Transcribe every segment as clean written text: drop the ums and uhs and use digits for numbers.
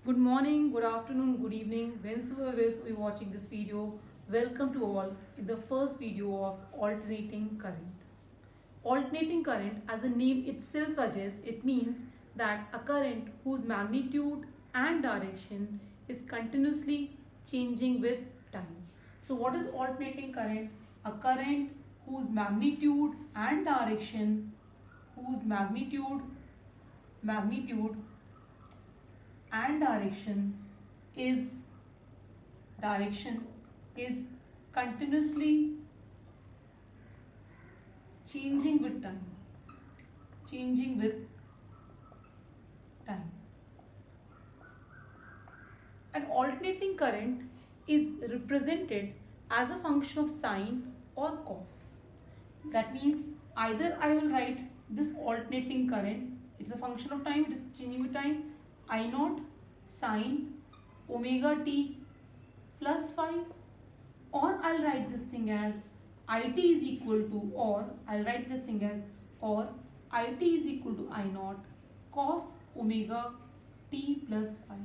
Good morning, good afternoon, good evening, whensoever we're watching this video. Welcome to all in the first video of alternating current. Alternating current, as the name itself suggests, it means that a current whose magnitude and direction is continuously changing with time. So what is alternating current? A current whose magnitude and whose magnitude and is direction is continuously changing with time, changing with time. An alternating current is represented as a function of sine or cos. That means either I will write this alternating current, it's a function of time, it is changing with time, I naught sine omega t plus phi, or I'll write this thing as it is equal to, or I'll write this thing as, or it is equal to I naught cos omega t plus phi.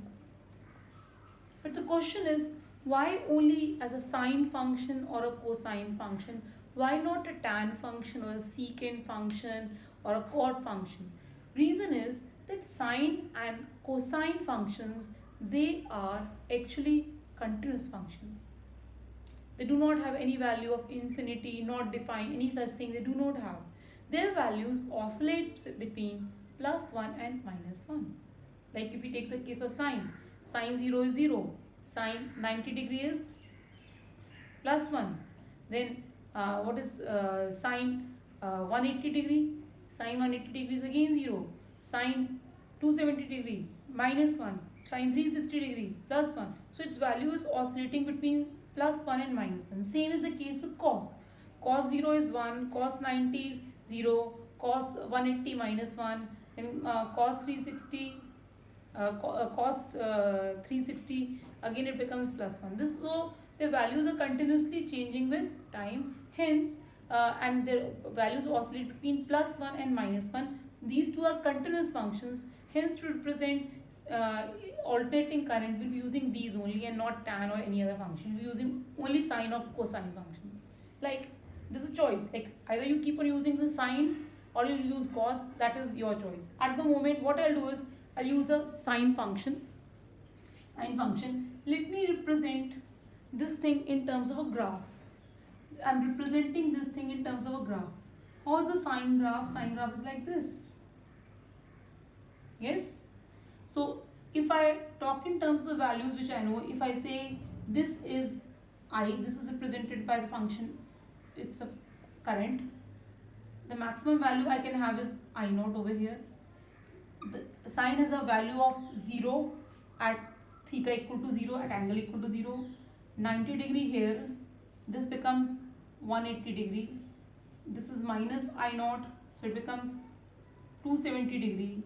But the question is, why only as a sine function or a cosine function? Why not a tan function or a secant function or a cot function? Reason is that sine and cosine functions, they are actually continuous functions. They do not have any value of infinity, not define any such thing, they do not have. Their values oscillate between plus 1 and minus 1. Like if we take the case of sine, sine 0 is 0, sine 90 degree is plus 1. Then what is sine 180 degree? Sine 180 degree is again 0. Sine 270 degree minus 1. Sine 360 degree plus 1. So its value is oscillating between plus 1 and minus 1. Same is the case with cos. Cos 0 is 1, cos 90 0, cos 180 minus 1, then cos 360 cos 360, again it becomes plus 1. This, so their values are continuously changing with time, hence and their values oscillate between plus 1 and minus 1. These two are continuous functions, hence to represent alternating current we'll be using these only and not tan or any other function. We'll be using only sine or cosine function. Like this is a choice, like either you keep on using the sine or you use cos, that is your choice. At the moment what I'll do is I'll use a sine function. Let me represent this thing in terms of a graph. I'm representing this thing in terms of a graph. How is the sine graph? Sine graph is like this. Yes? So if I talk in terms of the values which I know, if I say this is I, this is represented by the function, it's a current. The maximum value I can have is I naught over here. The sine has a value of 0 at theta equal to 0, at angle equal to 0. 90 degree here, this becomes 180 degree. This is minus I naught, so it becomes 270 degree,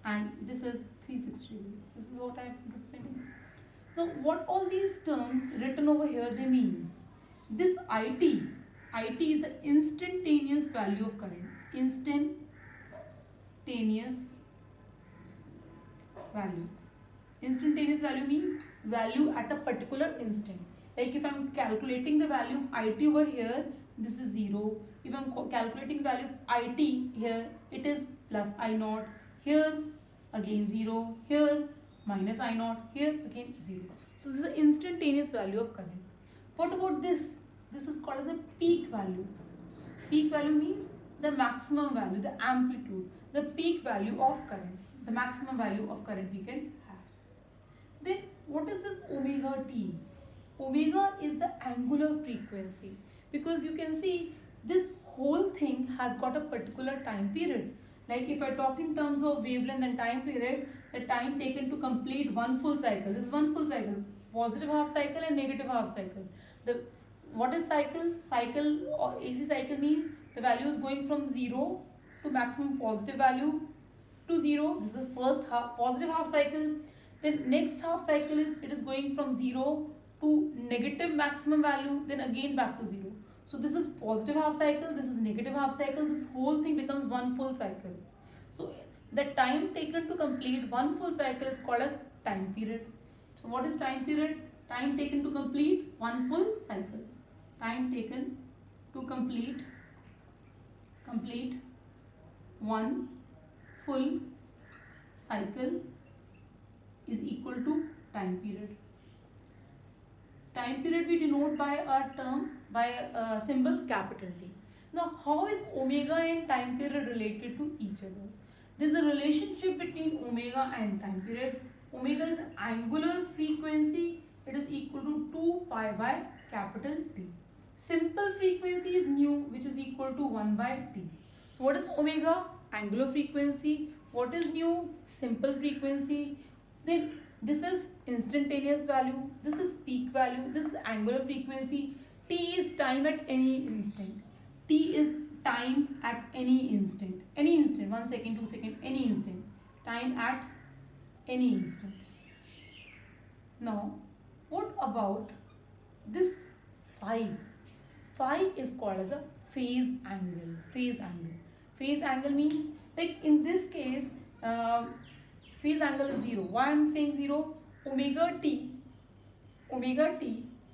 and this is 360 degree. This is what I am representing. Now what all these terms written over here they mean? This IT is the instantaneous value of current. Instantaneous value. Instantaneous value means value at a particular instant. Like if I am calculating the value of IT over here, this is 0. If I am calculating value of IT here, it is plus I naught. Here again 0. Here minus I naught. Here again 0. So this is the instantaneous value of current. What about this? This is called as a peak value. Peak value means the maximum value, the amplitude, the peak value of current, the maximum value of current we can have. Then what is this omega t? Omega is the angular frequency, because you can see this whole thing has got a particular time period. Like if I talk in terms of wavelength and time period, the time taken to complete one full cycle. This is one full cycle, positive half cycle and negative half cycle. What is cycle? Cycle or AC cycle means the value is going from 0 to maximum positive value to 0. This is first half, positive half cycle. Then next half cycle is, it is going from 0 to negative maximum value, then again back to 0. So this is positive half cycle, this is negative half cycle, this whole thing becomes one full cycle. So the time taken to complete one full cycle is called as time period. So what is time period? Time taken to complete one full cycle. Time taken to complete one full cycle is equal to time period. Time period we denote by a term, by a symbol capital T. Now how is omega and time period related to each other? There is a relationship between omega and time period. Omega is angular frequency, it is equal to 2 pi by capital T. Simple frequency is nu, which is equal to 1 by T. So what is omega? Angular frequency. What is nu? Simple frequency. Then this is instantaneous value, this is peak value, this is angular frequency. T is time at any instant. T is time at any instant. Any instant, 1 second, 2 second, any instant. Time at any instant. Now, what about this phi? Phi is called as a phase angle. Phase angle. Phase angle means, like in this case, phase angle is 0. Why I am saying 0? Omega t,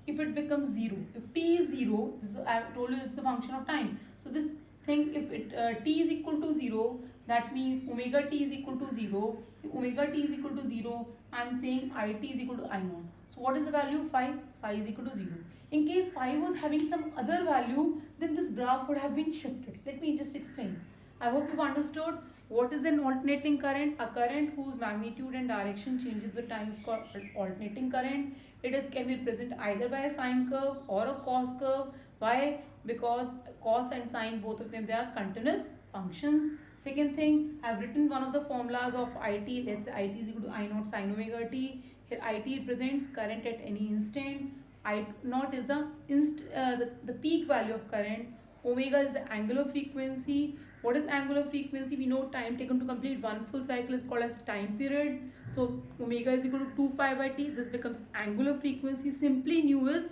if it becomes 0, if t is 0, I have told you this is a function of time. So this thing, if it t is equal to 0, that means omega t is equal to 0. If omega t is equal to 0, I am saying it is equal to I naught. So what is the value of phi? Phi is equal to 0. In case phi was having some other value, then this graph would have been shifted. Let me just explain. I hope you've understood. What is an alternating current? A current whose magnitude and direction changes with time is called alternating current. It can be represented either by a sine curve or a cos curve. Why? Because cos and sine, both of them, they are continuous functions. Second thing, I have written one of the formulas of IT. Let's say IT is equal to I naught sine omega t. Here IT represents current at any instant. I naught is the peak value of current. Omega is the angular frequency. What is angular frequency? We know time taken to complete one full cycle is called as time period. So omega is equal to 2 pi by t. This becomes angular frequency. Simply nu is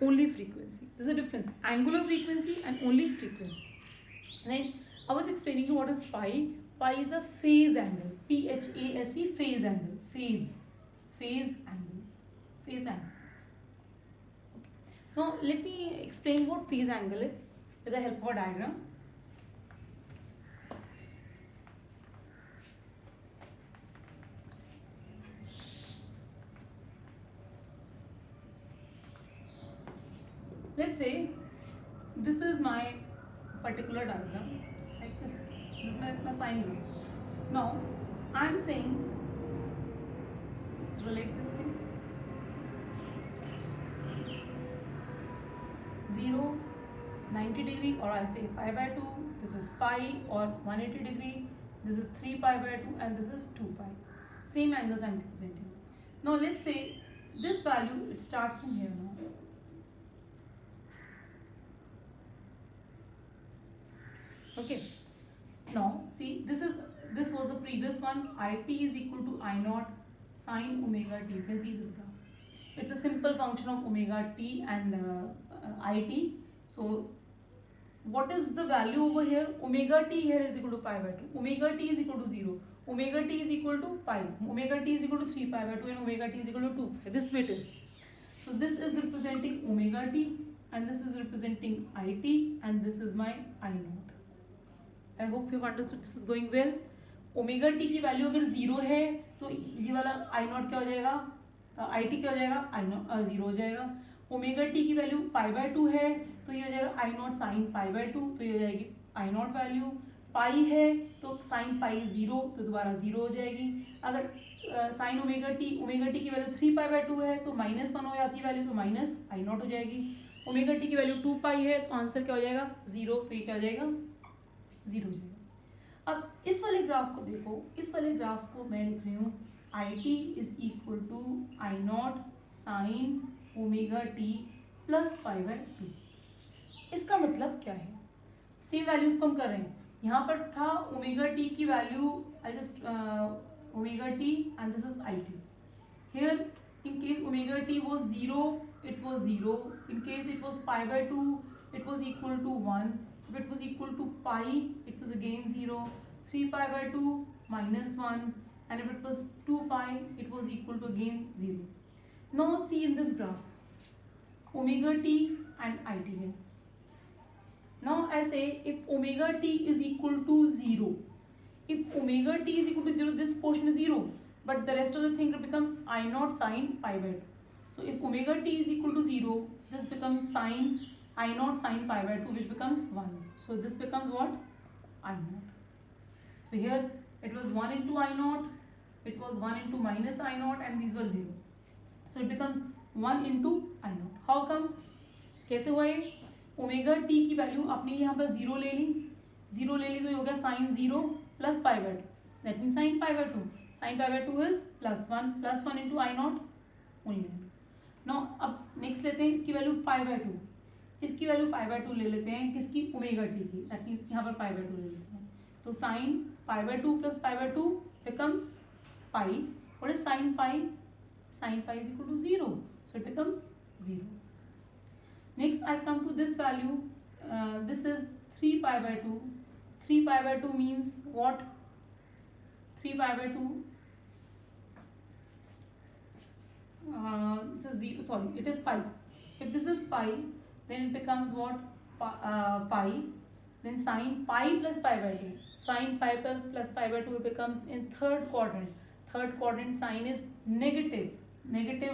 only frequency. There's a difference. Angular frequency and only frequency. Then I was explaining you what is phi. Phi is a phase angle. P-H-A-S-E, phase angle. Phase angle. Phase angle. Okay. Now let me explain what phase angle is with the help of a diagram. Let's say this is my particular diagram, like this. This is my sine wave. Now I am saying, let's relate this thing. 0, 90 degree, or I say pi by 2. This is pi, or 180 degree. This is 3 pi by 2, and this is 2 pi. Same angles I am representing. Now let's say this value, it starts from here now. Okay. Now see, this was the previous one. IT is equal to I naught sine omega t. You can see this graph. It's a simple function of omega t and IT. So what is the value over here? Omega t here is equal to pi by 2. Omega t is equal to 0. Omega t is equal to pi. Omega t is equal to 3 pi by 2, and omega t is equal to 2. This way it is. So this is representing omega t, and this is representing IT, and this is my I naught. I hope you've understood. This is going well. Omega T की value अगर 0 है तो ये वाला आई not क्या हो जाएगा, I T क्या हो जाएगा, आई नॉट 0 हो जाएगा. ओमेगा टी की वैल्यू पाई बाय 2 है तो ये हो जाएगा आई नॉट साइन पाई बाय 2, तो ये हो जाएगी आई नॉट वैल्यू. पाई है तो साइन पाई 0, तो दोबारा 0 हो जाएगी. अगर साइन ओमेगा टी की वैल्यू 3 पाई बाय 2 है तो -1 हो जाती है वैल्यू, तो माइनस आई नॉट हो जाएगी. ओमेगा टी की वैल्यू 2 पाई है तो आंसर क्या हो जाएगा 0, तो ये क्या हो जाएगा 0 हो जाएगा. अब इस वाले ग्राफ को देखो, इस वाले ग्राफ को मैं लिख रही हूँ I t is equal to I naught sine omega t plus pi by 2. इसका मतलब क्या है, सेम वैल्यूज को हम कर रहे हैं. यहाँ पर था ओमेगा टी की value, I just omega T and this is I T. Here in case omega t was 0, it was 0. In case it was pi by 2, it was equal to 1. If it was equal to pi, it was again 0. 3 pi by 2 -1, and if it was 2 pi, it was equal to again 0. Now see in this graph, omega t and it here. Now I say if omega t is equal to 0, if omega t is equal to 0, this portion is 0, but the rest of the thing becomes I naught sine pi by 2. So if omega t is equal to 0, this becomes sine I naught sine pi by 2, which becomes 1. So this becomes what? I naught. So here it was 1 into I naught, it was 1 into minus I naught, and these were 0. So it becomes 1 into I naught. How come? कैसे हुआ ये? Omega T की value आपने यहाँ पर 0 ले ली, 0 ले ली तो ये हो गया sine 0 plus pi by 2, that mean sine pi by 2. Sine pi by 2 is plus 1 into I naught only. Now अब नेक्स्ट लेते हैं इसकी वैल्यू पाई बाय 2. इसकी वैल्यू पाई बाय 2 ले लेते हैं किसकी? ओमेगा टी की, दैट मीन्स यहाँ पर पाई बाय 2 ले लेते हैं. तो sign pi by 2 plus pi by 2 becomes pi. What is sine pi? Sin pi is equal to 0, so it becomes 0. Next I come to this value, this is 3 pi by 2. 3 pi by 2 means what? 3 pi by 2, it is pi. If this is pi, then it becomes what? Pi, then sin pi plus pi by 2. Sin pi plus pi by 2 becomes in third quadrant. Third quadrant sign is negative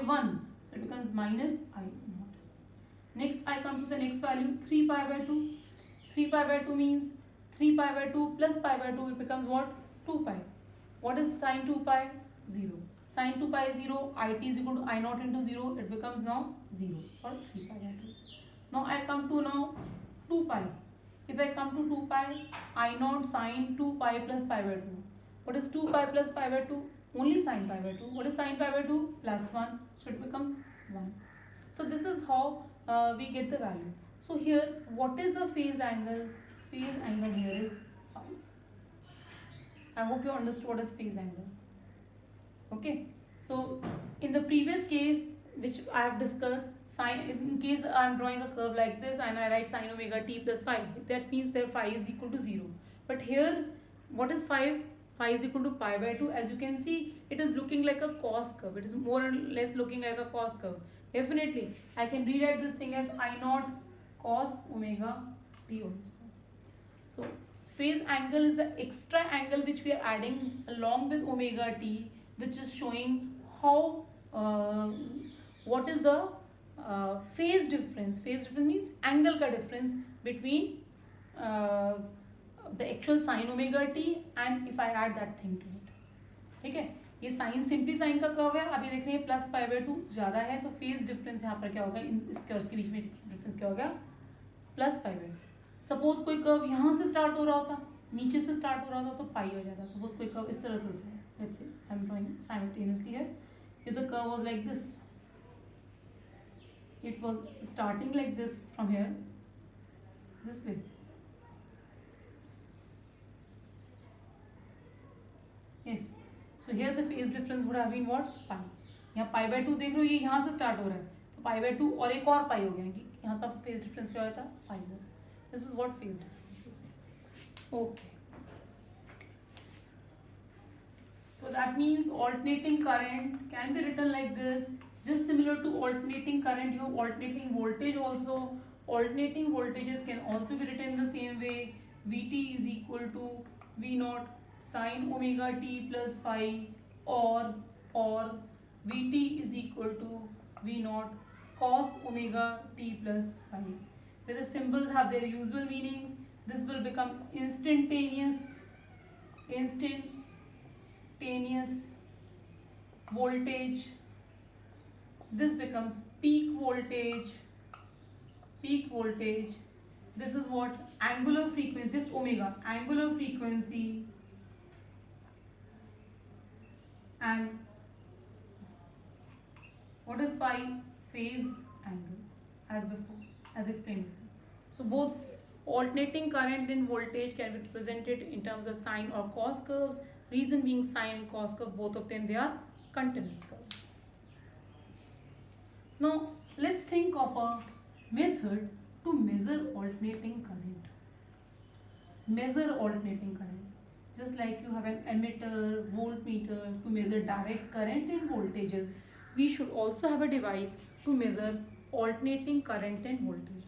1, so it becomes minus I naught. Next I come to the next value, 3 pi by 2. 3 pi by 2 means 3 pi by 2 plus pi by 2, it becomes what? 2 pi. What is sin 2 pi? 0. Sin 2 pi is 0, it is equal to I naught into 0, it becomes now 0 or 3 pi by 2. Now I come to now 2 pi. If I come to 2 pi, I naught sin 2 pi plus pi by 2. What is 2 pi plus pi by 2? Only sin pi by 2. What is sin pi by 2? Plus 1. So it becomes 1. So this is how we get the value. So here, what is the phase angle? Phase angle here is phi. I hope you understood what is phase angle. Okay. So in the previous case, which I have discussed, in case I am drawing a curve like this and I write sin omega t plus phi, that means that phi is equal to 0. But here, what is phi? Phi is equal to pi by 2. As you can see, it is looking like a cos curve. It is more or less looking like a cos curve. Definitely, I can rewrite this thing as I naught cos omega t also. So, phase angle is the extra angle which we are adding along with omega t, which is showing how, what is the phase difference. Phase difference means angle ka difference between the actual sin omega t and if I add that thing to it. ठीक है, ये sign simply sign का curve है. आप ये देख रहे हैं प्लस पाई बाय 2 ज़्यादा है, तो फेज डिफरेंस यहाँ पर क्या होगा? इस कर्व्स के बीच में डिफरेंस क्या होगा? Plus pi bye. सपोज कोई कर्व यहाँ से स्टार्ट हो रहा होता, नीचे से स्टार्ट हो रहा होता, तो पाई हो जाता. सपोज कोई कर्व इस तरह से होता है, let's say I am drawing simultaneously here. If the curve was like this, it was starting like this from here, this way. Yes. So here the phase difference would have been what? Pi. यहाँ पाई by 2 देख रहे हो, ये यहाँ से start हो रहा है, तो पाई बाय 2 और एक और पाई हो गया कि यहाँ का फेज डिफरेंस क्या होता है? पाई हो. This is what phase difference is. Okay. So that means alternating current can be written like this. Just similar to alternating current, you have alternating voltage also. Alternating voltages can also be written in the same way. Vt is equal to V naught sin omega t plus phi, or Vt is equal to V naught cos omega t plus phi. Where the symbols have their usual meanings, this will become instantaneous voltage. This becomes peak voltage. This is what? Angular frequency, just omega, angular frequency. And what is phi? Phase angle, as before, as explained before. So both alternating current and voltage can be represented in terms of sine or cos curves. Reason being, sine and cos curve, both of them, they are continuous curves. Now let's think of a method to measure alternating current. Measure alternating current. Just like you have an ammeter, voltmeter, voltmeter to measure direct current and voltages, we should also have a device to measure alternating current and voltage.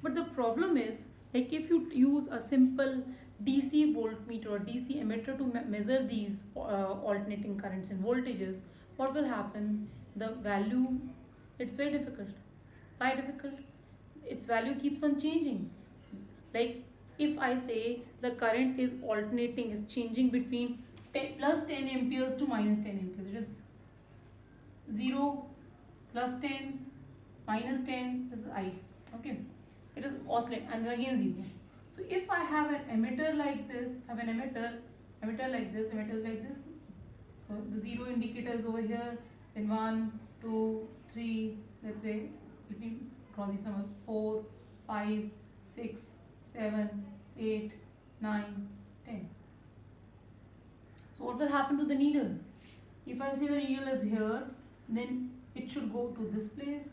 But the problem is, like if you use a simple DC voltmeter or DC emitter to measure these alternating currents and voltages, what will happen? The value, it's very difficult. Why difficult? Its value keeps on changing. Like if I say the current is alternating, is changing between plus 10 amperes to minus 10 amperes. It is 0, plus 10, minus 10, this is I. Okay. It is oscillating and again 0. So if I have an emitter like this, have an emitter like this, emitters like this. So the 0 indicator is over here, then 1, 2, 3, let's say, let me draw these numbers, 4, 5, 6, 7, 8, 9, 10. So what will happen to the needle? If I say the needle is here, then it should go to this place,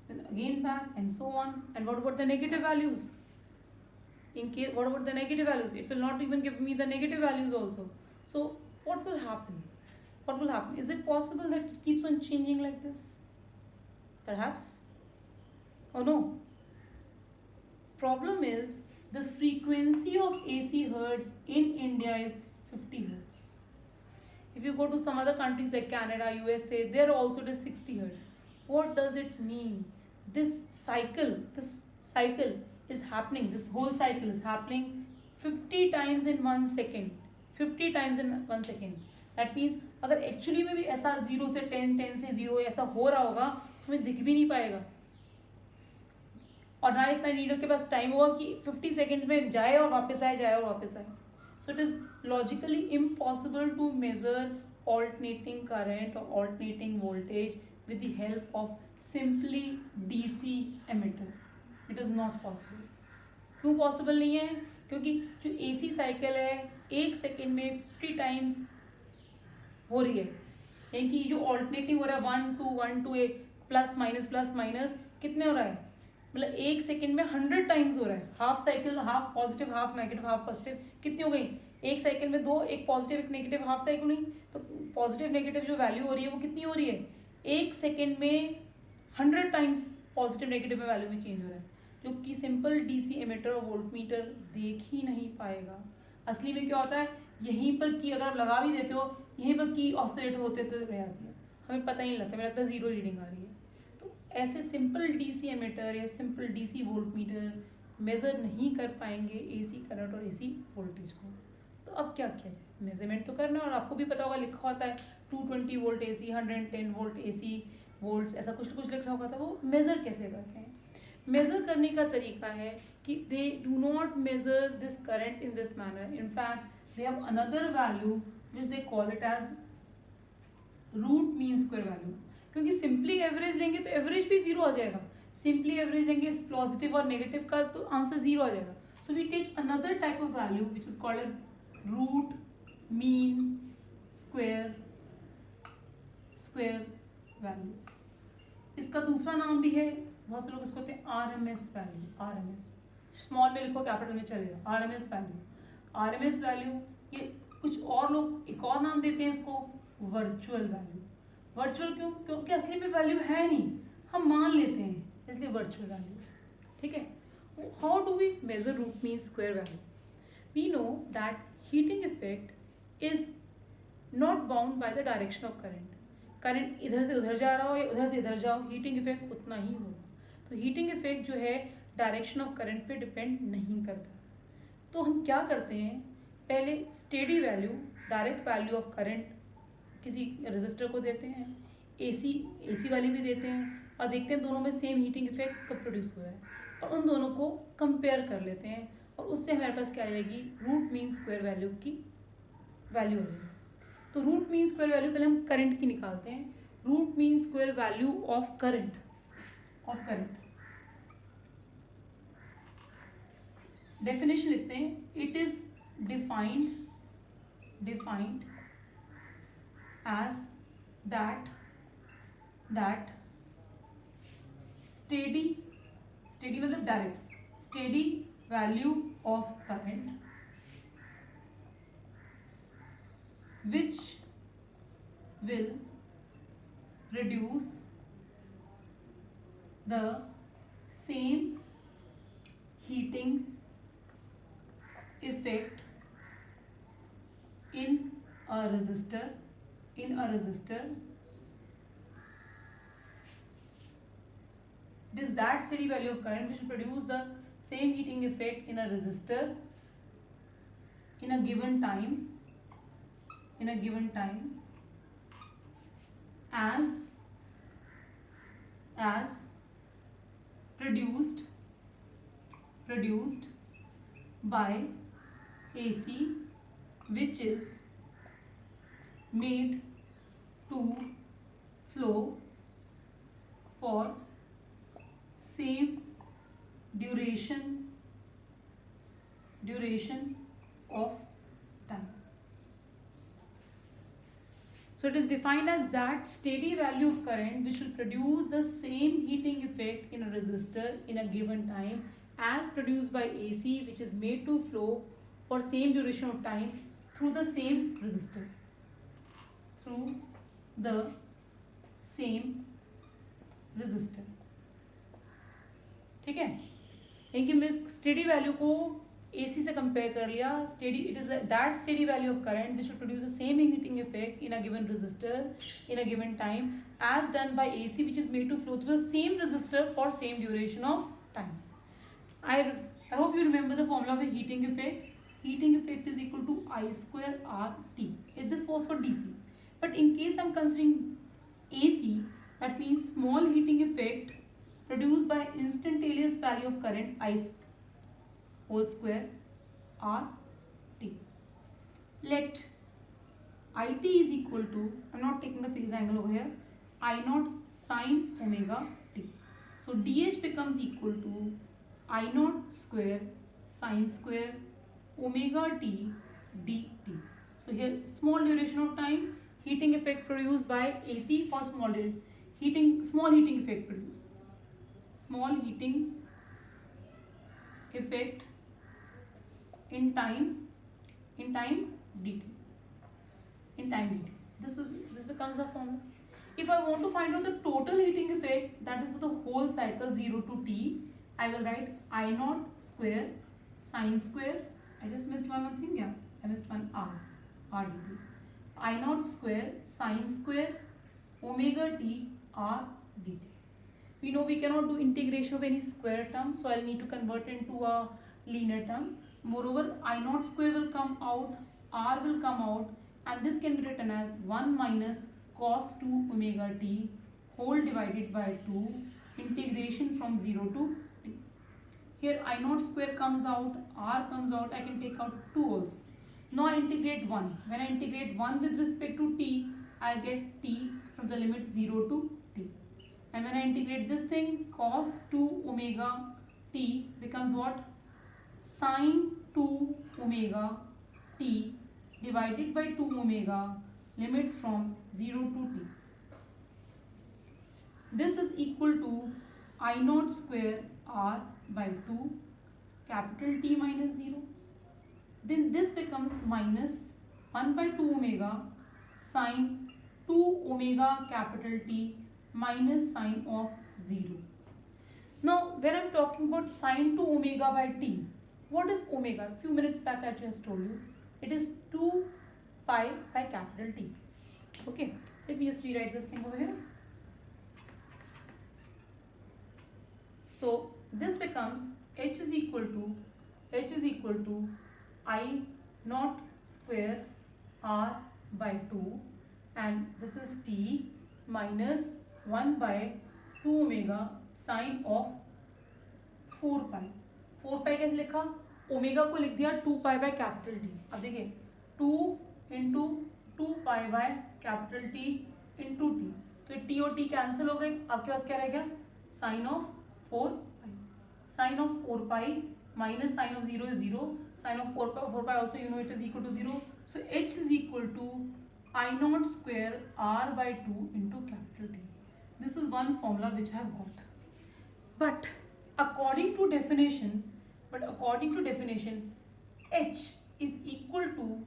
then again back and so on. And what about the negative values? What about the negative values? It will not even give me the negative values also. So what will happen? What will happen? Is it possible that it keeps on changing like this? Perhaps. Or no? Problem is the frequency of AC hertz in India is 50 hertz. If you go to some other countries like Canada, USA, there also it is 60 hertz. What does it mean? This cycle is happening, this whole cycle is happening 50 times in 1 second. 50 times in 1 second. That means अगर actually में भी ऐसा 0 से 10, 10 से 0 ऐसा हो रहा होगा, हमें दिख भी नहीं पाएगा. और ना इतना नीडल के पास टाइम होगा कि 50 सेकेंड्स में जाए और वापस आए, जाए और वापस आए. So it is logically impossible to measure alternating current or alternating voltage with the help of simply DC emitter. It is not possible. क्यों possible नहीं है? क्योंकि जो AC साइकिल है 1 सेकेंड में 50 टाइम्स हो रही है. यानी कि जो ऑल्टरनेटिंग हो रहा है 1 2 1 2 प्लस माइनस कितने हो रहा है? मतलब 1 सेकेंड में 100 टाइम्स हो रहा है. Half cycle, half positive, half negative, half positive, कितनी हो गई? एक साइकिल में 2, एक पॉजिटिव एक नेगेटिव, हाफ साइकिल नहीं. तो पॉजिटिव नेगेटिव जो वैल्यू हो रही है वो कितनी हो रही है? 1 सेकेंड में 100 टाइम्स पॉजिटिव नेगेटिव में वैल्यू में चेंज हो रहा है, जो कि सिंपल डीसी एमिटर और वोल्टमीटर देख ही नहीं पाएगा. असली में क्या होता है, यहीं पर की अगर आप लगा भी देते हो, यहीं पर की ऑसिलेट होते तो रह जाती है, हमें पता ही नहीं लगता, मुझे लगता है 0 रीडिंग आ रही है. तो ऐसे सिंपल डीसी एमिटर या सिंपल डीसी वोल्टमीटर मेज़र नहीं कर पाएंगे एसी करंट और एसी वोल्टेज को. तो अब क्या किया जाए? मेजरमेंट तो करना, और आपको भी पता होगा लिखा होता है 220 volt AC, 110 volt AC volts, ऐसा कुछ लिखा होगा था. वो मेज़र कैसे करते हैं? मेज़र करने का तरीका है कि they do not measure this current in this manner. In fact they have another value which they call it as root mean square value. क्योंकि सिंपली एवरेज लेंगे तो एवरेज भी 0 आ जाएगा. सिंपली एवरेज लेंगे पॉजिटिव और नेगेटिव का तो आंसर 0 आ जाएगा. So we take another type of value which is called as root mean square value. इसका दूसरा नाम भी है, बहुत से लोग इसको कहते हैं आरएमएस वैल्यू. आरएमएस स्मॉल में लिखो, कैपिटल में चलेगा. RMS value, RMS value. ये कुछ और लोग एक और नाम देते हैं इसको, वर्चुअल वैल्यू. वर्चुअल क्यों? क्योंकि असली में वैल्यू है नहीं, हम मान लेते हैं, इसलिए वर्चुअल वैल्यू. ठीक है. How do we measure root mean square value? We know that heating effect is not bound by the direction of current. Current इधर से उधर जा रहा हो या उधर से इधर जाओ, हीटिंग इफेक्ट उतना ही होगा. तो हीटिंग इफेक्ट जो है डायरेक्शन ऑफ करंट पे डिपेंड नहीं करता. तो हम क्या करते हैं, पहले steady value, direct value of current किसी रेजिस्टर को देते हैं, एसी वाली भी देते हैं, और देखते हैं दोनों में सेम हीटिंग इफेक्ट कब प्रोड्यूस हो रहा है, और उन दोनों को कंपेयर कर लेते हैं, और उससे हमारे पास क्या आ जाएगी, रूट मीन स्क्वायर वैल्यू की वैल्यू आ जाएगी. तो रूट मीन स्क्वायर वैल्यू पहले हम करंट की निकालते हैं. Root mean square value of current definition लिखते हैं. It is defined as that steady मतलब direct, steady value of current which will produce the same heating effect in a resistor it is that steady value of current which will produce the same heating effect in a resistor in a given time as produced by AC, which is made to flow for same duration of time. So it is defined as that steady value of current which will produce the same heating effect in a resistor in a given time as produced by AC, which is made to flow for same duration of time through the same resistor. ठीक है, लेकिन मैं steady value को AC से compare कर लिया. Steady, it is that steady value of current which will produce the same heating effect in a given resistor in a given time as done by AC, which is made to flow through the same resistor for same duration of time. I hope you remember the formula of a heating effect. Heating effect is equal to I square RT. This was for DC. But in case I'm considering AC, that means small heating effect produced by instantaneous value of current I whole square RT. Let IT is equal to, I'm not taking the phase angle over here, I naught sine omega t. So DH becomes equal to I naught square sine square omega t dt. So here small duration of time, heating effect produced by AC for small heating effect produced. Small heating effect in time dt. This becomes the formula. If I want to find out the total heating effect, that is for the whole cycle 0 to t, I will write I naught square sine square, I just missed one more thing, yeah, I missed one r dt. I naught square sine square omega t r dt. We know we cannot do integration of any square term, so I'll need to convert it into a linear term. Moreover, I naught square will come out, r will come out, and this can be written as 1 minus cos 2 omega t whole divided by 2 integration from 0 to t. Here I naught square comes out, r comes out, I can take out 2 also. Now I integrate 1. When I integrate 1 with respect to t, I get t from the limit 0 to t. And when I integrate this thing, cos 2 omega t becomes what? Sine 2 omega t divided by 2 omega, limits from 0 to t. This is equal to I naught square r by 2 capital T minus 0. Then this becomes minus 1 by 2 omega sine 2 omega capital T minus sine of 0. Now when I am talking about sine 2 omega by t, what is omega? A few minutes back I just told you. It is 2 pi by capital T. Okay, let me just rewrite this thing over here. So this becomes H is equal to I naught square r by 2, and this is t minus 1 by 2 omega sine of 4 pi. 4 pi कैसे लिखा? Omega को लिख दिया 2 pi by capital T. अब देखिए 2 into 2 pi by capital T into t. तो t और t cancel हो गए. आपके पास क्या रह गया? Sine of 4 pi. Sine of 4 pi minus sine of 0 is 0. Sine of 4 pi also, you know, it is equal to 0. So H is equal to I naught square r by 2 into capital T. This is one formula which I have got. But according to definition, H is equal to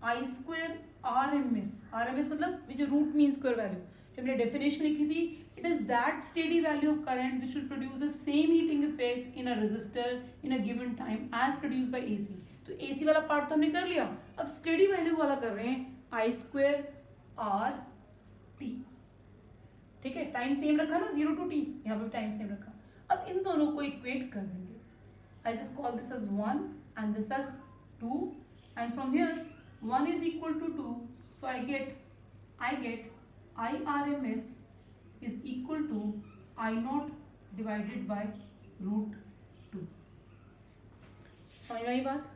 I square RMS मतलब जो root mean square value, जो हमने definition लिखी थी, it is that steady value of current which will produce the same heating effect in a resistor in a given time as produce by AC। तो AC वाला part तो हमने कर लिया, अब स्टेडी वैल्यू वाला कर रहे हैं, I²RT। ठीक है, टाइम सेम रखा ना 0 to T, यहाँ पे टाइम सेम रखा। अब इन दोनों को इक्वेट कर देंगे, I just call this as 1 and this as 2, and from here 1 is equal to 2, so I get IRMS is equal to I0 divided by √2। समझ में आई बात?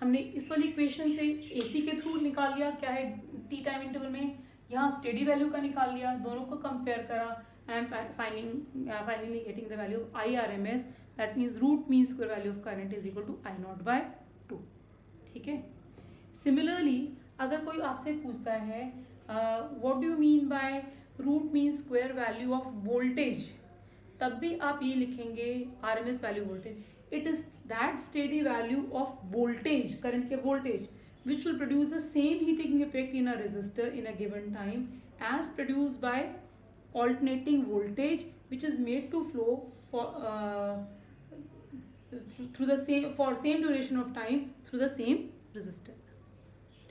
हमने इस वाली इक्वेशन से AC के थ्रू निकाल लिया क्या है T टाइम इंटरवल में, यहाँ स्टेडी वैल्यू का निकाल लिया, दोनों को कंपेयर करा, I am finally getting the value of IRMS, that means root mean square value of current is equal to I0 by 2। ठीक है, सिमिलरली अगर कोई आपसे पूछता है what do you mean by root mean square value of voltage, तब भी आप ये लिखेंगे RMS value voltage, it is that steady value of voltage, current के voltage which will produce the same heating effect in a resistor in a given time as produced by alternating voltage which is made to flow for through the same duration of time through the same resistor।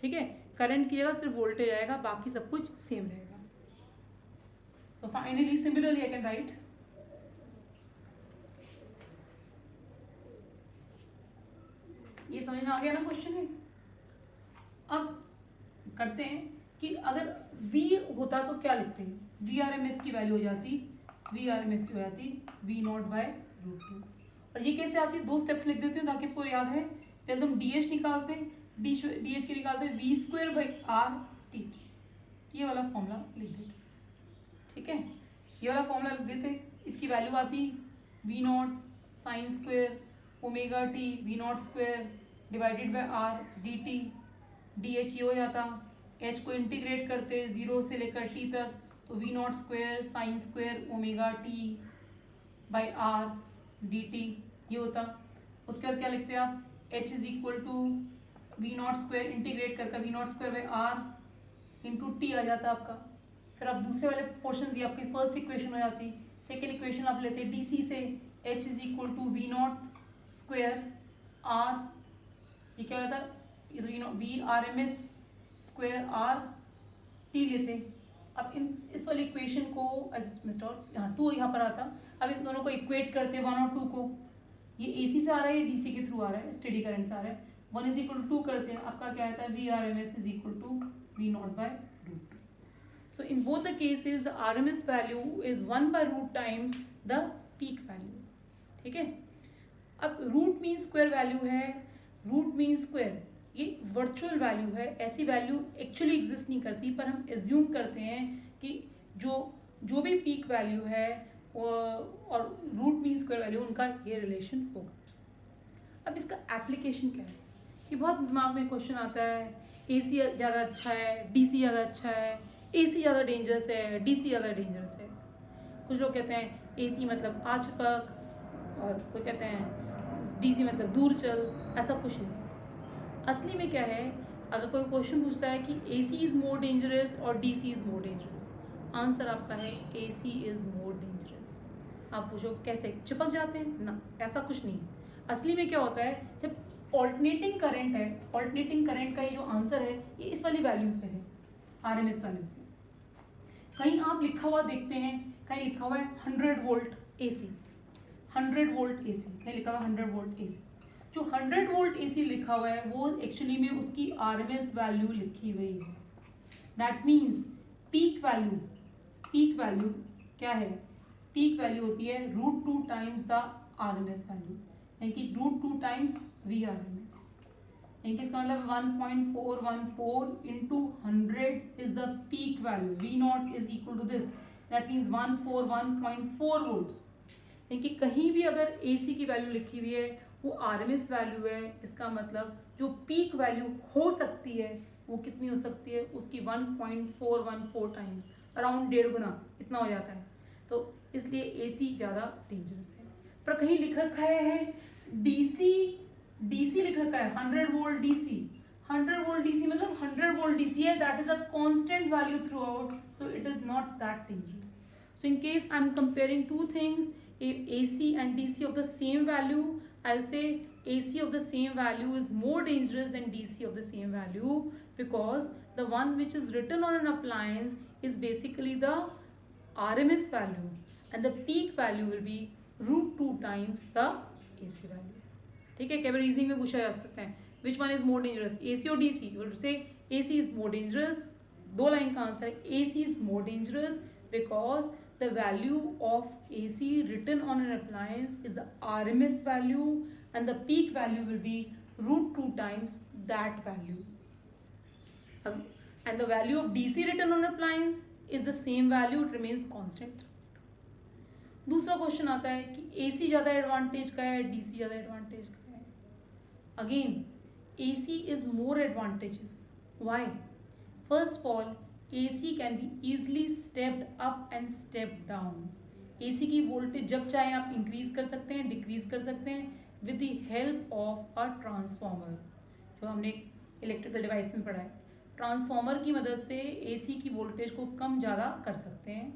ठीक है, current की जगह सिर्फ voltage आएगा, बाकी सब कुछ same रहेगा। तो finally similarly I can write ये समझ में आ गया ना क्वेश्चन है। अब करते हैं कि अगर V होता तो क्या लिखते हैं, VRMS की वैल्यू हो जाती V0 by √2। और ये कैसे आती है, दो स्टेप्स लिख देते हैं ताकि आपको याद है। पहले तुम DH निकालते हैं, DH के निकालते हैं V²/RT, ये वाला फॉर्मूला लिख देते। ठीक है, ये वाला फॉर्मूला लिख देते, इसकी वैल्यू आती V0 sin² ω_t V0² divided by R dt, DH ये हो जाता, H को इंटीग्रेट करते 0 से लेकर T तक, तो V0² sin² ω_t by R dt ये होता। उसके बाद क्या लिखते हैं आप, H is equal to V0² integrate करके V0² by R into T आ जाता आपका। फिर आप दूसरे वाले पोर्शन, ये आपकी फर्स्ट इक्वेशन हो जाती। सेकेंड इक्वेशन आप लेते DC से, H is equal to V0² R, ये क्या होता है, VRMS² RT लेते। अब इस वाली इक्वेशन को यहाँ 2 यहाँ पर आता, अब इन दोनों को इक्वेट करते 1 और 2 को, ये AC से आ रहा है, ये DC के थ्रू आ रहा है, स्टेडी करंट से आ रहा है, 1 इज इक्वल टू 2 करते हैं, आपका क्या आता है VRMS is equal to V0 by √2। So in both the cases the RMS value is 1 by √ times the peak value. ठीक है, अब रूट मीन स्क्वायर वैल्यू है, रूट मीन स्क्वायर ये वर्चुअल वैल्यू है, ऐसी वैल्यू एक्चुअली एग्जिस्ट नहीं करती, पर हम एज्यूम करते हैं कि जो भी पीक वैल्यू है और रूट मीन स्क्वायर वैल्यू, उनका ये रिलेशन होगा। अब इसका एप्लीकेशन क्या है, ये बहुत दिमाग में क्वेश्चन आता है, AC ज़्यादा अच्छा है, DC ज़्यादा अच्छा है, AC ज़्यादा डेंजरस है, DC ज़्यादा डेंजरस है। कुछ लोग कहते हैं AC मतलब आज चिपक, और कोई कहते हैं DC मतलब दूर चल, ऐसा कुछ नहीं। असली में क्या है, अगर कोई क्वेश्चन पूछता है कि AC इज़ मोर डेंजरस और DC is more dangerous, answer आपका है AC इज़ मोर डेंजरस। आप पूछो कैसे, चिपक जाते हैं ना, ऐसा कुछ नहीं। असली में क्या होता है, जब ऑल्टरनेटिंग करंट है, ऑल्टरनेटिंग करंट का ये जो आंसर है ये इस वाली वैल्यू से है, RMS वैल्यू से। कहीं आप लिखा हुआ देखते हैं, कहीं लिखा हुआ है 100 वोल्ट AC, 100 वोल्ट AC, कहीं लिखा हुआ 100 वोल्ट AC। जो 100 वोल्ट AC लिखा हुआ है वो एक्चुअली में उसकी RMS वैल्यू लिखी हुई है। दैट मीन्स पीक वैल्यू क्या है, पीक वैल्यू होती है √2 टाइम्स द RMS वैल्यू, यानी कि √2 टाइम्स VRMS, यानी कि इसका मतलब 1.414 into 100 is the peak value, V0 is equal to this, that means 141.4 volts. यानी कि कहीं भी अगर AC की वैल्यू लिखी हुई है वो RMS वैल्यू है, इसका मतलब जो पीक वैल्यू हो सकती है वो कितनी हो सकती है, उसकी 1.414 टाइम्स, अराउंड 1.5 गुना इतना हो जाता है। तो इसलिए AC ज़्यादा डेंजरस है। पर कहीं लिख रखा है DC लिख रखा है 100 वोल्ट DC, 100 volt DC मतलब 100 volt DC है, that is a constant value throughout, so it is not that dangerous. So in case I'm comparing two things, if AC and DC of the same value, I'll say AC of the same value is more dangerous than DC of the same value, because the one which is written on an appliance is basically the RMS value, and the peak value will be √2 times the AC value. ठीक है, केवल reasoning में पूछा जा सकता है which one is more dangerous, AC और DC. You will say AC is more dangerous. 2 line का आंसर है AC is more dangerous because the value of AC written on an appliance is the RMS value and the peak value will be √2 times that value. And the value of DC written on an appliance is the same value, it remains constant. दूसरा question आता है कि AC ज़्यादा advantage का है, DC ज़्यादा advantage का है. Again AC is more advantages. Why? First of all, AC can be easily stepped up and stepped down. AC की वोल्टेज जब चाहे आप इंक्रीज कर सकते हैं, डिक्रीज कर सकते हैं with the help of a transformer, जो हमने इलेक्ट्रिकल डिवाइस में पढ़ा है. ट्रांसफॉर्मर की मदद से AC की वोल्टेज को कम ज़्यादा कर सकते हैं.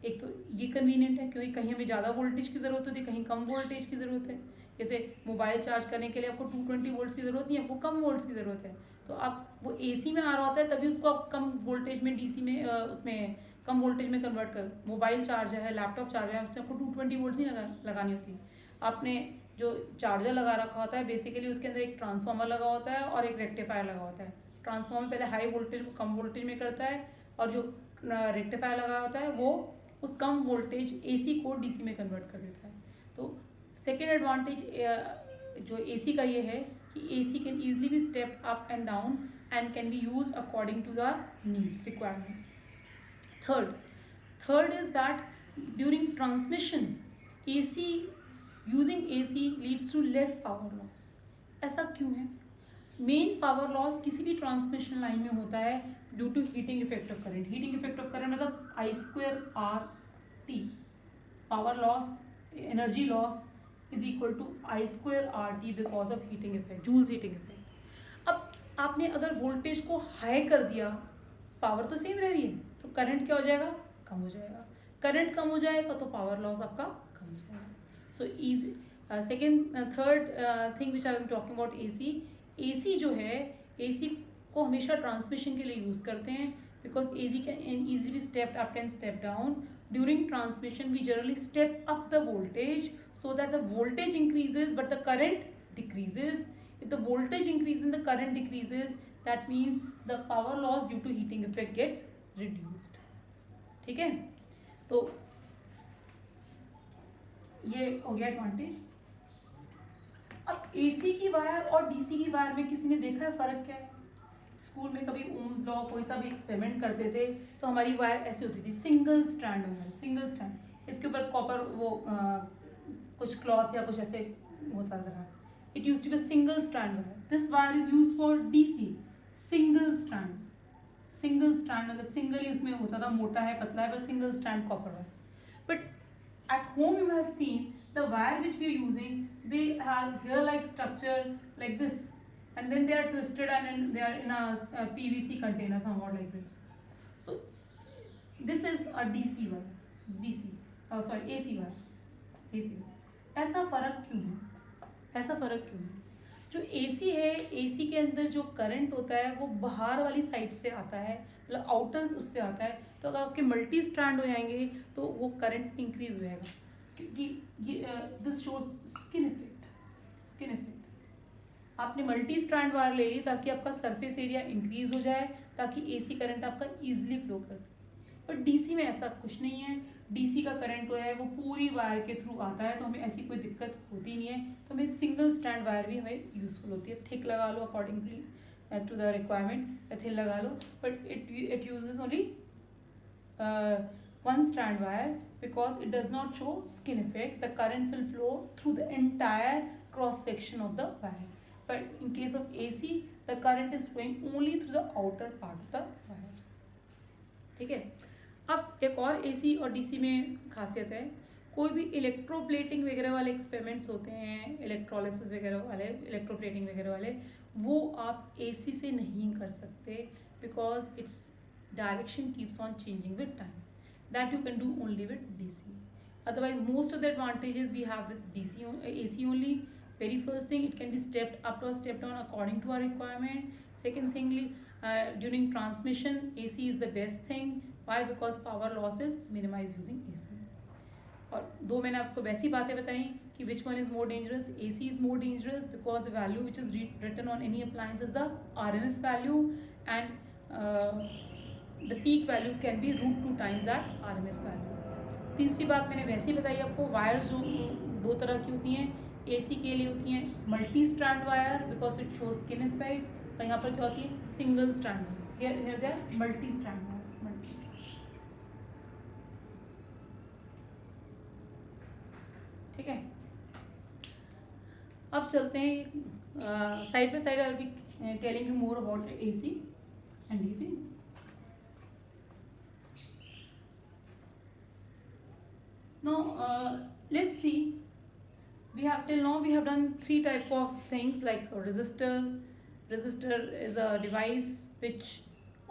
एक तो ये कन्वीनियंट है क्योंकि कहीं हमें ज़्यादा वोल्टेज की ज़रूरत होती है, कहीं कम वोल्टेज की ज़रूरत है. जैसे मोबाइल चार्ज करने के लिए आपको 220 वोल्ट्स की ज़रूरत नहीं है, आपको कम वोल्ट्स की ज़रूरत है. तो आप वो AC में आ रहा होता है तभी उसको आप कम वोल्टेज में DC में उसमें कम वोल्टेज में कन्वर्ट कर. मोबाइल चार्जर है, लैपटॉप चार्जर है, उसमें आपको 220 वोल्ट्स नहीं लगानी होती. आपने जो चार्जर लगा रखा होता है बेसिकली उसके अंदर एक ट्रांसफार्मर लगा होता है और एक रेक्टिफायर लगा होता है. ट्रांसफार्मर पहले हाई वोल्टेज को कम वोल्टेज में करता है और जो रेक्टिफायर लगा होता है वो उस कम वोल्टेज AC को DC में कन्वर्ट कर देता है. तो सेकेंड एडवांटेज जो AC का ये है कि AC can easily be stepped up and down and can be used according to the needs requirements. Third is that during transmission AC using AC leads to less power loss. ऐसा क्यों है? Main power loss किसी भी transmission line में होता है due to heating effect of current. Heating effect of current मतलब I2RT. Power loss, energy loss is equal to I2RT because of heating effect, joules heating effect. अब आपने अगर voltage को हाई कर दिया, पावर तो सेम रह रही है, तो करंट क्या हो जाएगा? कम हो जाएगा. करंट कम हो जाएगा तो पावर लॉस आपका कम हो जाएगा. So is third thing which I am talking about AC जो है, AC को हमेशा ट्रांसमिशन के लिए यूज़ करते हैं because AC can easily be stepped up and step down. During transmission we generally step up the voltage so that the voltage increases but the current decreases. If the voltage increases and the current decreases, that means the power loss due to heating effect gets reduced. ठीक है, तो ये हो गया advantage. अब AC की wire और DC की वायर में किसी ने देखा है फर्क क्या है? स्कूल में कभी ओम्स लॉ कोई सा भी एक्सपेरिमेंट करते थे तो हमारी वायर ऐसी होती थी, single strand wire, single strand. इसके ऊपर कॉपर वो कुछ क्लॉथ या कुछ ऐसे होता था. It use to be single strand wire. This wire is use for DC, single strand. Single strand मतलब सिंगल ही उसमें होता था, मोटा है पतला है, पर single strand copper wire. But at home you have seen the wire which we are using, they have hair like structure like this, and then they are twisted and they are in a PVC container somewhat like this. So this is a DC wire, AC wire. ऐसा फर्क क्यों है? जो AC है, AC के अंदर जो current होता है वो बाहर वाली साइड से आता है, मतलब आउटर उससे आता है. तो अगर आपके मल्टी स्ट्रैंड हो जाएंगे तो वो करंट इंक्रीज हो जाएगा, क्योंकि ये दिस शोज स्किन इफेक्ट. आपने मल्टी स्ट्रैंड वायर ले ली ताकि आपका सरफेस एरिया इंक्रीज हो जाए, ताकि AC करंट आपका ईजिली फ्लो कर सके. बट DC में ऐसा कुछ नहीं है. DC का करंट जो है वो पूरी वायर के थ्रू आता है, तो हमें ऐसी कोई दिक्कत होती नहीं है. तो हमें सिंगल स्ट्रैंड वायर भी हमें यूजफुल होती है. थिक लगा लो accordingly to the requirement, thin लगा लो, but it uses only one strand wire because it does not show skin effect. The current will flow through the entire cross section of the wire, but in case of AC the current is flowing only through the outer part of the wire. ठीक है. अब एक और AC और DC में खासियत है, कोई भी इलेक्ट्रोप्लेटिंग वगैरह वाले एक्सपेरिमेंट्स होते हैं, इलेक्ट्रोलिसिस वगैरह वाले, इलेक्ट्रोप्लेटिंग वगैरह वाले, वो आप AC से नहीं कर सकते, because its direction keeps on changing with time. That you can do only with DC. Otherwise, most of the advantages we have with AC only. Very first thing, it can be stepped up or stepped down according to our requirement. Second thing, during transmission, AC is the best thing. Why? Because power loss is minimized using AC. और दो मैंने आपको वैसी बातें बताई कि which one is more dangerous. AC is more dangerous because the value which is written on any appliance is the RMS value, and the peak value can be √2 times that RMS value. तीसरी बात मैंने वैसे ही बताई आपको, wires जो दो तरह की होती हैं. AC के लिए होती हैं multi strand wire because it shows skin effect, और यहाँ पर क्या होती है single strand wire. Here they are multi strand wire. Multi. ठीक है, अब चलते हैं side by side. I will be telling you more about AC and DC. Now let's see, we have till now we have done three type of things like a resistor. Resistor is a device which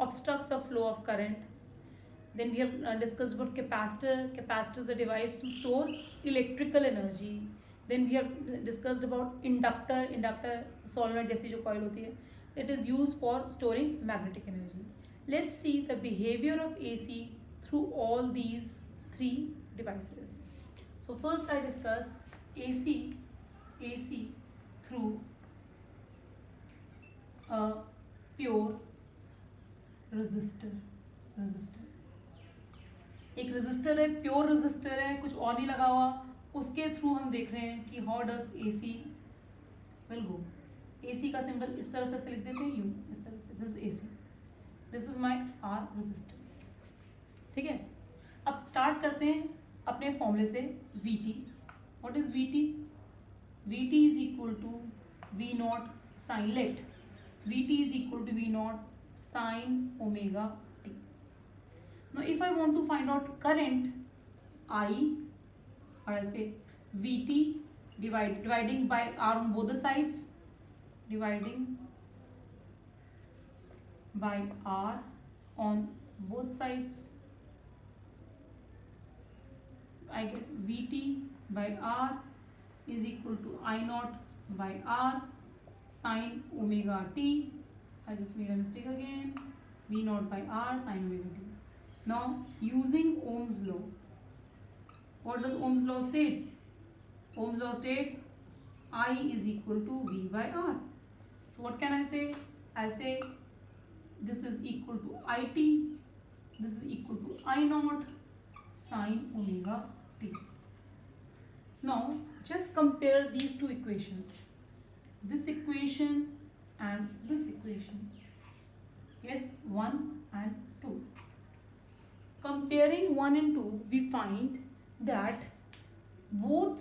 obstructs the flow of current. Then we have discussed about capacitor. Capacitor is a device to store electrical energy. Then we have discussed about inductor. Inductor solenoid जैसी जो coil होती है, it is used for storing magnetic energy. Let's see the behavior of AC through all these three devices. So first I discuss AC through a pure resistor. एक resistor है, pure resistor है, कुछ और नहीं लगा हुआ, उसके थ्रू हम देख रहे हैं कि how does AC will go. AC का सिंबल इस तरह से लिख देते हैं, यू इस तरह से. This is AC, this is my R resistor. ठीक है, अब स्टार्ट करते हैं अपने फॉर्मूले से. VT, what is VT? VT is equal to V naught sine let. VT is equal to V naught sine omega t. Now if I want to find out current I, or I'll say VT dividing by R on both the sides, dividing by R on both sides, I get VT by R is equal to I naught by R sine omega t. I just made a mistake again. V naught by R sine omega t. Now using Ohm's law, what does Ohm's law states? Ohm's law states I is equal to V by R. So what can I say? I say this is equal to IT, this is equal to I naught sine omega t. Now just compare these two equations, this equation and this equation. Yes, 1 and 2. Comparing 1 and 2, we find that both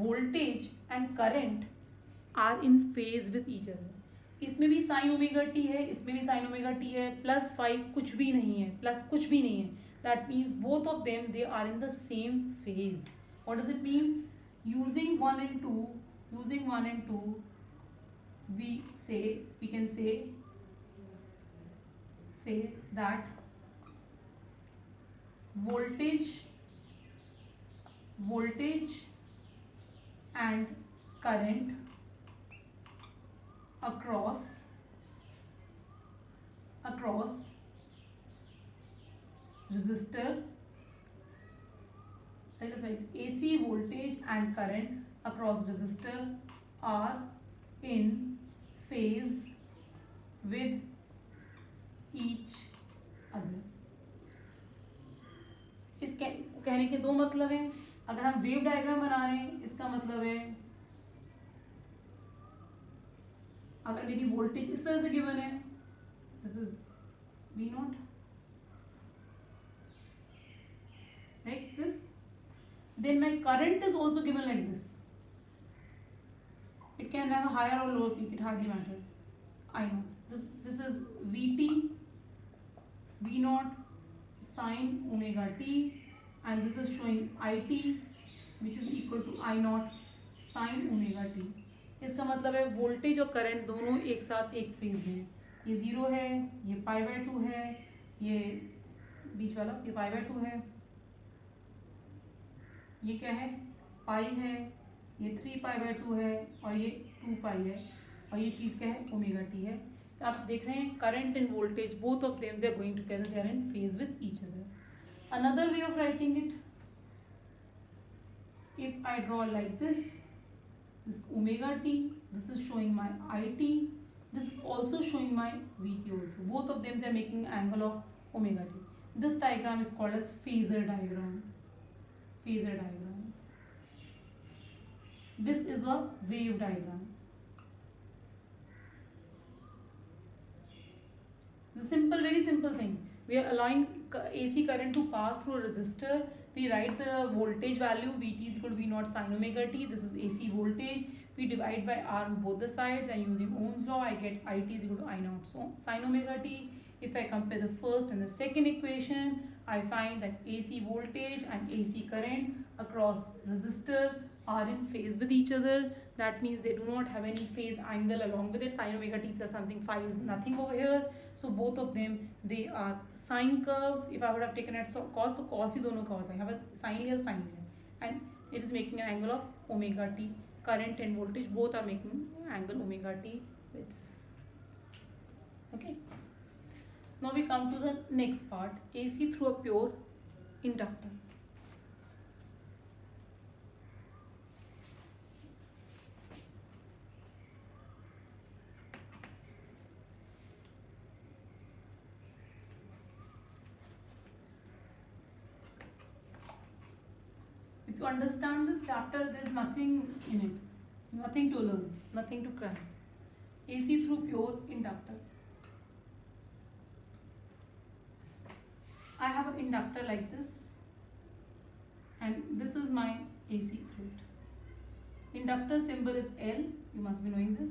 voltage and current are in phase with each other. इसमें भी sign omega T है, इसमें भी sign omega T है, +5 कुछ भी नहीं है, प्लस कुछ भी नहीं है. That means both of them, they are in the same phase. What does it mean? Using 1 and 2, we can say that voltage and current across resistor, that is right, AC voltage and current across resistor are in phase with each other. इस कहने के दो मतलब हैं. अगर हम wave diagram बना रहे हैं, इसका मतलब है अगर मेरी वोल्टेज इस तरह से गिवन है, this is V not like this, then my current is also given like this. It can have a higher or lower peak, it hardly matters. I know this is VT, V naught sine omega t, and this is showing IT, which is equal to I naught sine omega t. इसका मतलब है voltage और current दोनों एक साथ एक phase में, ये 0 है, ये π/2 है, ये बीच वाला ये π/2 है, ये क्या है पाई है, ये 3π/2 है और ये 2π है और ये चीज़ क्या है ओमेगा टी है। तो आप देख रहे हैं current and voltage both of them they are going together, they are in phase with each other. Another way of writing it, if I draw like this omega t, this is showing my it, this is also showing my vt also, both of them they are making angle of omega t. This diagram is called as phasor diagram. Phasor diagram, this is a wave diagram. The simple, very simple thing, we are allowing AC current to pass through a resistor. We write the voltage value Vt is equal to V naught sin omega t. This is AC voltage. We divide by R on both the sides and using Ohm's law I get It is equal to I naught sin omega t. If I compare the first and the second equation, I find that AC voltage and AC current across resistor are in phase with each other. That means they do not have any phase angle along with it. Sin omega t plus something phi is nothing over here. So both of them they are sine curves. If I would have taken at cos, तो cos ही दोनों का होता है, यहाँ पर sin लिया sin लिया, and it is making an angle of omega t. Current and voltage both are making angle omega t with this. Okay. Now we come to the next part, AC through a pure inductor. If you understand this chapter, there is nothing in it, nothing to learn, nothing to cry. AC through pure inductor. I have an inductor like this, and this is my AC through it. Inductor symbol is L, you must be knowing this.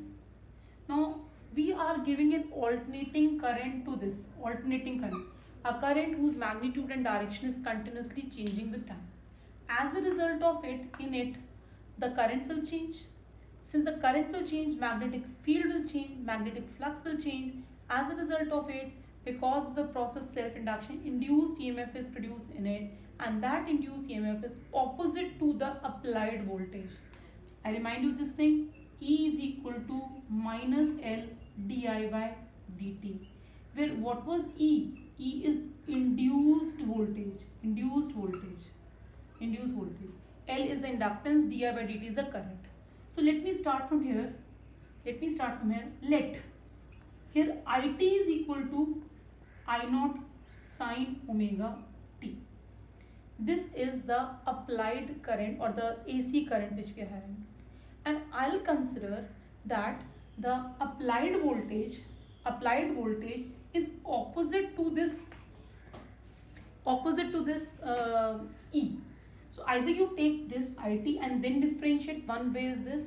Now we are giving an alternating current to this, alternating current, a current whose magnitude and direction is continuously changing with time. As a result of it, in it, the current will change. Since the current will change, magnetic field will change, magnetic flux will change. As a result of it, because of the process self-induction, induced EMF is produced in it, and that induced EMF is opposite to the applied voltage. I remind you this thing, E is equal to minus L di by dt, where what was E? E is induced voltage, induced voltage. L is the inductance, di by dt is the current. So let me start from here. Let here it is equal to I naught sin omega t. This is the applied current or the AC current which we are having, and I'll consider that the applied voltage is opposite to this E. So either you take this IT and then differentiate, one way is this,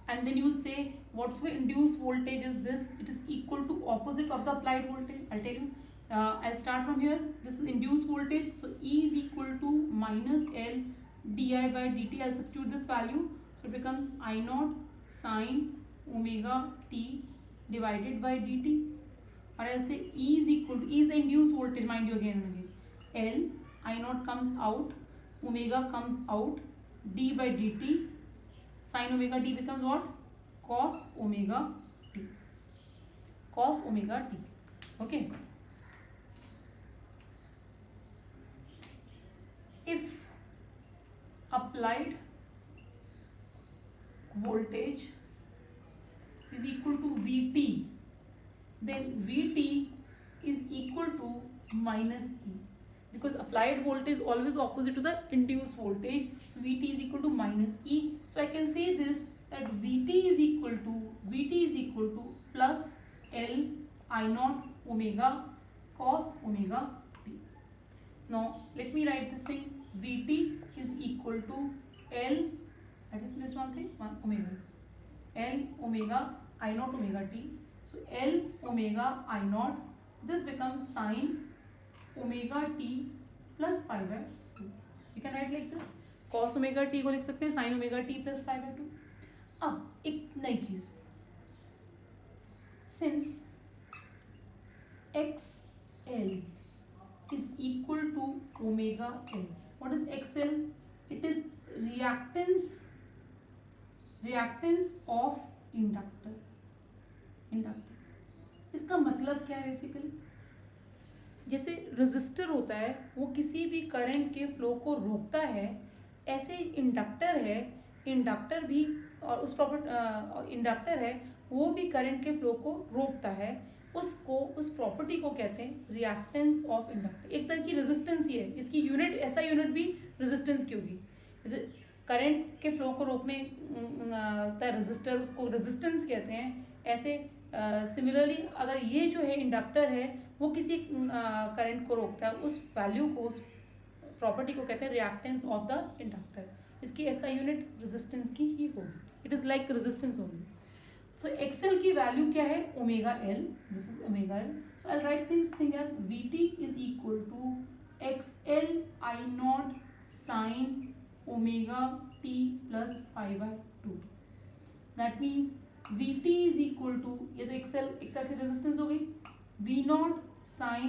and then you will say what's the induced voltage is this, it is equal to opposite of the applied voltage. I'll tell you, I'll start from here. This is induced voltage, so E is equal to minus L di by dt. I'll substitute this value, so it becomes I naught sin omega t divided by dt, or I'll say E is equal to, E is the induced voltage, mind you, again and again, L I naught comes out, omega comes out, d by dt, sin omega t becomes what? Cos omega t. Cos omega t. Okay. If applied voltage is equal to Vt, then Vt is equal to minus E, because applied voltage is always opposite to the induced voltage, so Vt is equal to minus E. So I can say this, that Vt is equal to plus L I naught omega cos omega t. Now let me write this thing, Vt is equal to L, I just missed one thing, one omega is L omega I naught omega t. So L omega I naught, this becomes sin omega t plus pi by 2. You can write like this, cos omega t को लिख सकते हैं sin omega t plus pi by 2. अब एक नई चीज, since XL is equal to omega L. What is XL? It is reactance of inductor. इसका मतलब क्या है बेसिकली? जैसे रेजिस्टर होता है वो किसी भी करंट के फ्लो को रोकता है, ऐसे इंडक्टर है, इंडक्टर भी और इंडक्टर है वो भी करंट के फ्लो को रोकता है। उस प्रॉपर्टी को कहते हैं रिएक्टेंस ऑफ इंडक्टर। एक तरह की रेजिस्टेंस ही है, इसकी यूनिट, ऐसा यूनिट भी रेजिस्टेंस की होगी। जैसे करंट के फ्लो को रोकने का रेजिस्टर, उसको रेजिस्टेंस कहते हैं। ऐसे सिमिलरली अगर ये जो है इंडक्टर है वो किसी करंट को रोकता है, उस वैल्यू को, उस प्रॉपर्टी को कहते हैं रिएक्टेंस ऑफ द इंडक्टर। इसकी ऐसा यूनिट रेजिस्टेंस की ही होगी, it is like resistance only. So XL की वैल्यू क्या है? Omega L, this is omega L. So I write this thing as VT is equal to XL I naught sine omega t plus pi by 2। That means Vt is equal to, ये तो XL एक तरह की resistance हो गई, V naught sine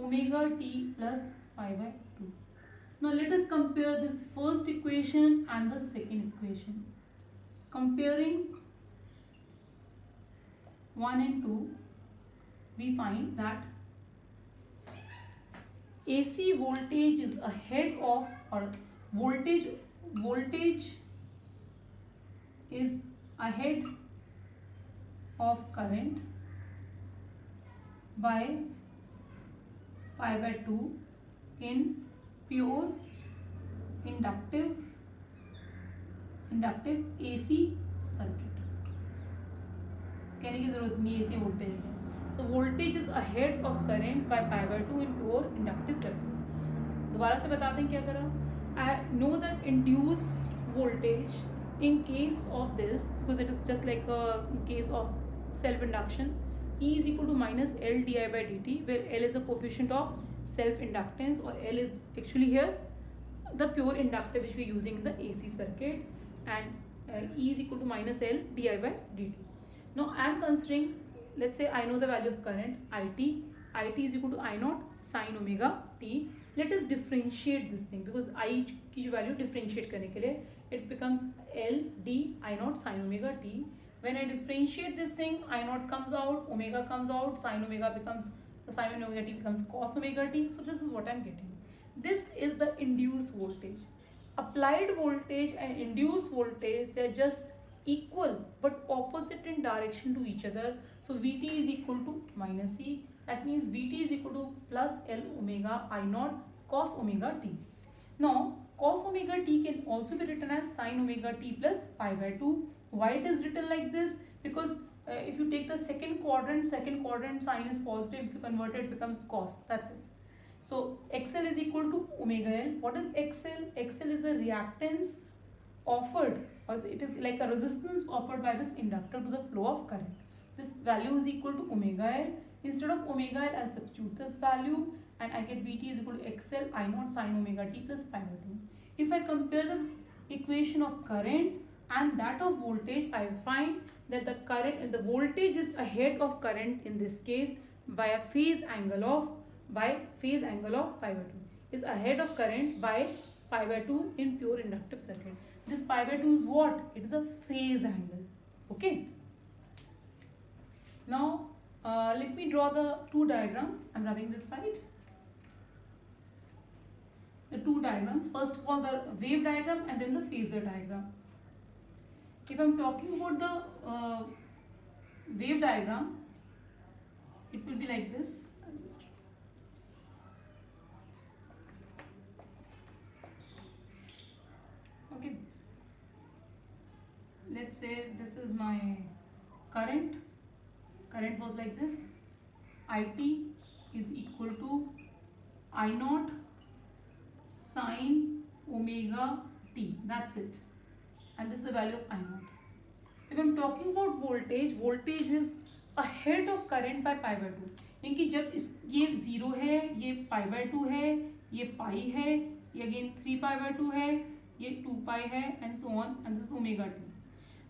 omega t plus pi by 2। Now let us compare this first equation and the second equation. Comparing 1 and 2, we find that AC voltage is ahead of, or voltage is ahead of current by pi by 2 in pure inductive AC circuit। कहने की जरूरत नहीं AC voltage है। So voltage is ahead of current by pi by 2 in pure inductive circuit. दोबारा से बताते हैं क्या करा। I know that induced voltage in case of this, because it is just like a case of self induction, E is equal to minus L di by dt, where L is a coefficient of self inductance, or L is actually here the pure inductor which we are using in the AC circuit, and E is equal to minus L di by dt. Now I am considering, let's say I know the value of current IT is equal to I naught sin omega t. Let us differentiate this thing, because I की जो value differentiate करने के लिए it becomes L d I naught sin omega t. When I differentiate this thing, I naught comes out, omega comes out, sin omega t becomes cos omega t. So this is what I am getting. This is the induced voltage. Applied voltage and induced voltage, they are just equal but opposite in direction to each other. So Vt is equal to minus E. That means Vt is equal to plus L omega I naught cos omega t. Now cos omega t can also be written as sin omega t plus pi by 2. Why it is written like this? Because if you take the second quadrant sign is positive, if you convert it becomes cos, that's it. So XL is equal to omega L. What is XL? XL is the reactance offered, or it is like a resistance offered by this inductor to the flow of current. This value is equal to omega L. Instead of omega L, I'll substitute this value and I get Vt is equal to XL I naught sin omega t plus pi by 2. If I compare the equation of current and that of voltage, I find that the voltage is ahead of current in this case by phase angle of pi by 2. Is ahead of current by pi by 2 in pure inductive circuit. This pi by 2 is what? It is a phase angle. Okay. Now let me draw the two diagrams. I'm rubbing this side. The two diagrams, first of all the wave diagram and then the phasor diagram. If I'm talking about the wave diagram, it will be like this. I'll just okay, let's say this is my current was like this. IT is equal to I naught sin omega t, that's it, and this is the value of I naught. If I'm talking about voltage is ahead of current by pi by 2, यानी जब ये 0 है, ये pi by 2 है, ये pi है, ये again 3 pi by 2 है, ये 2 pi है, and so on, and this is omega t.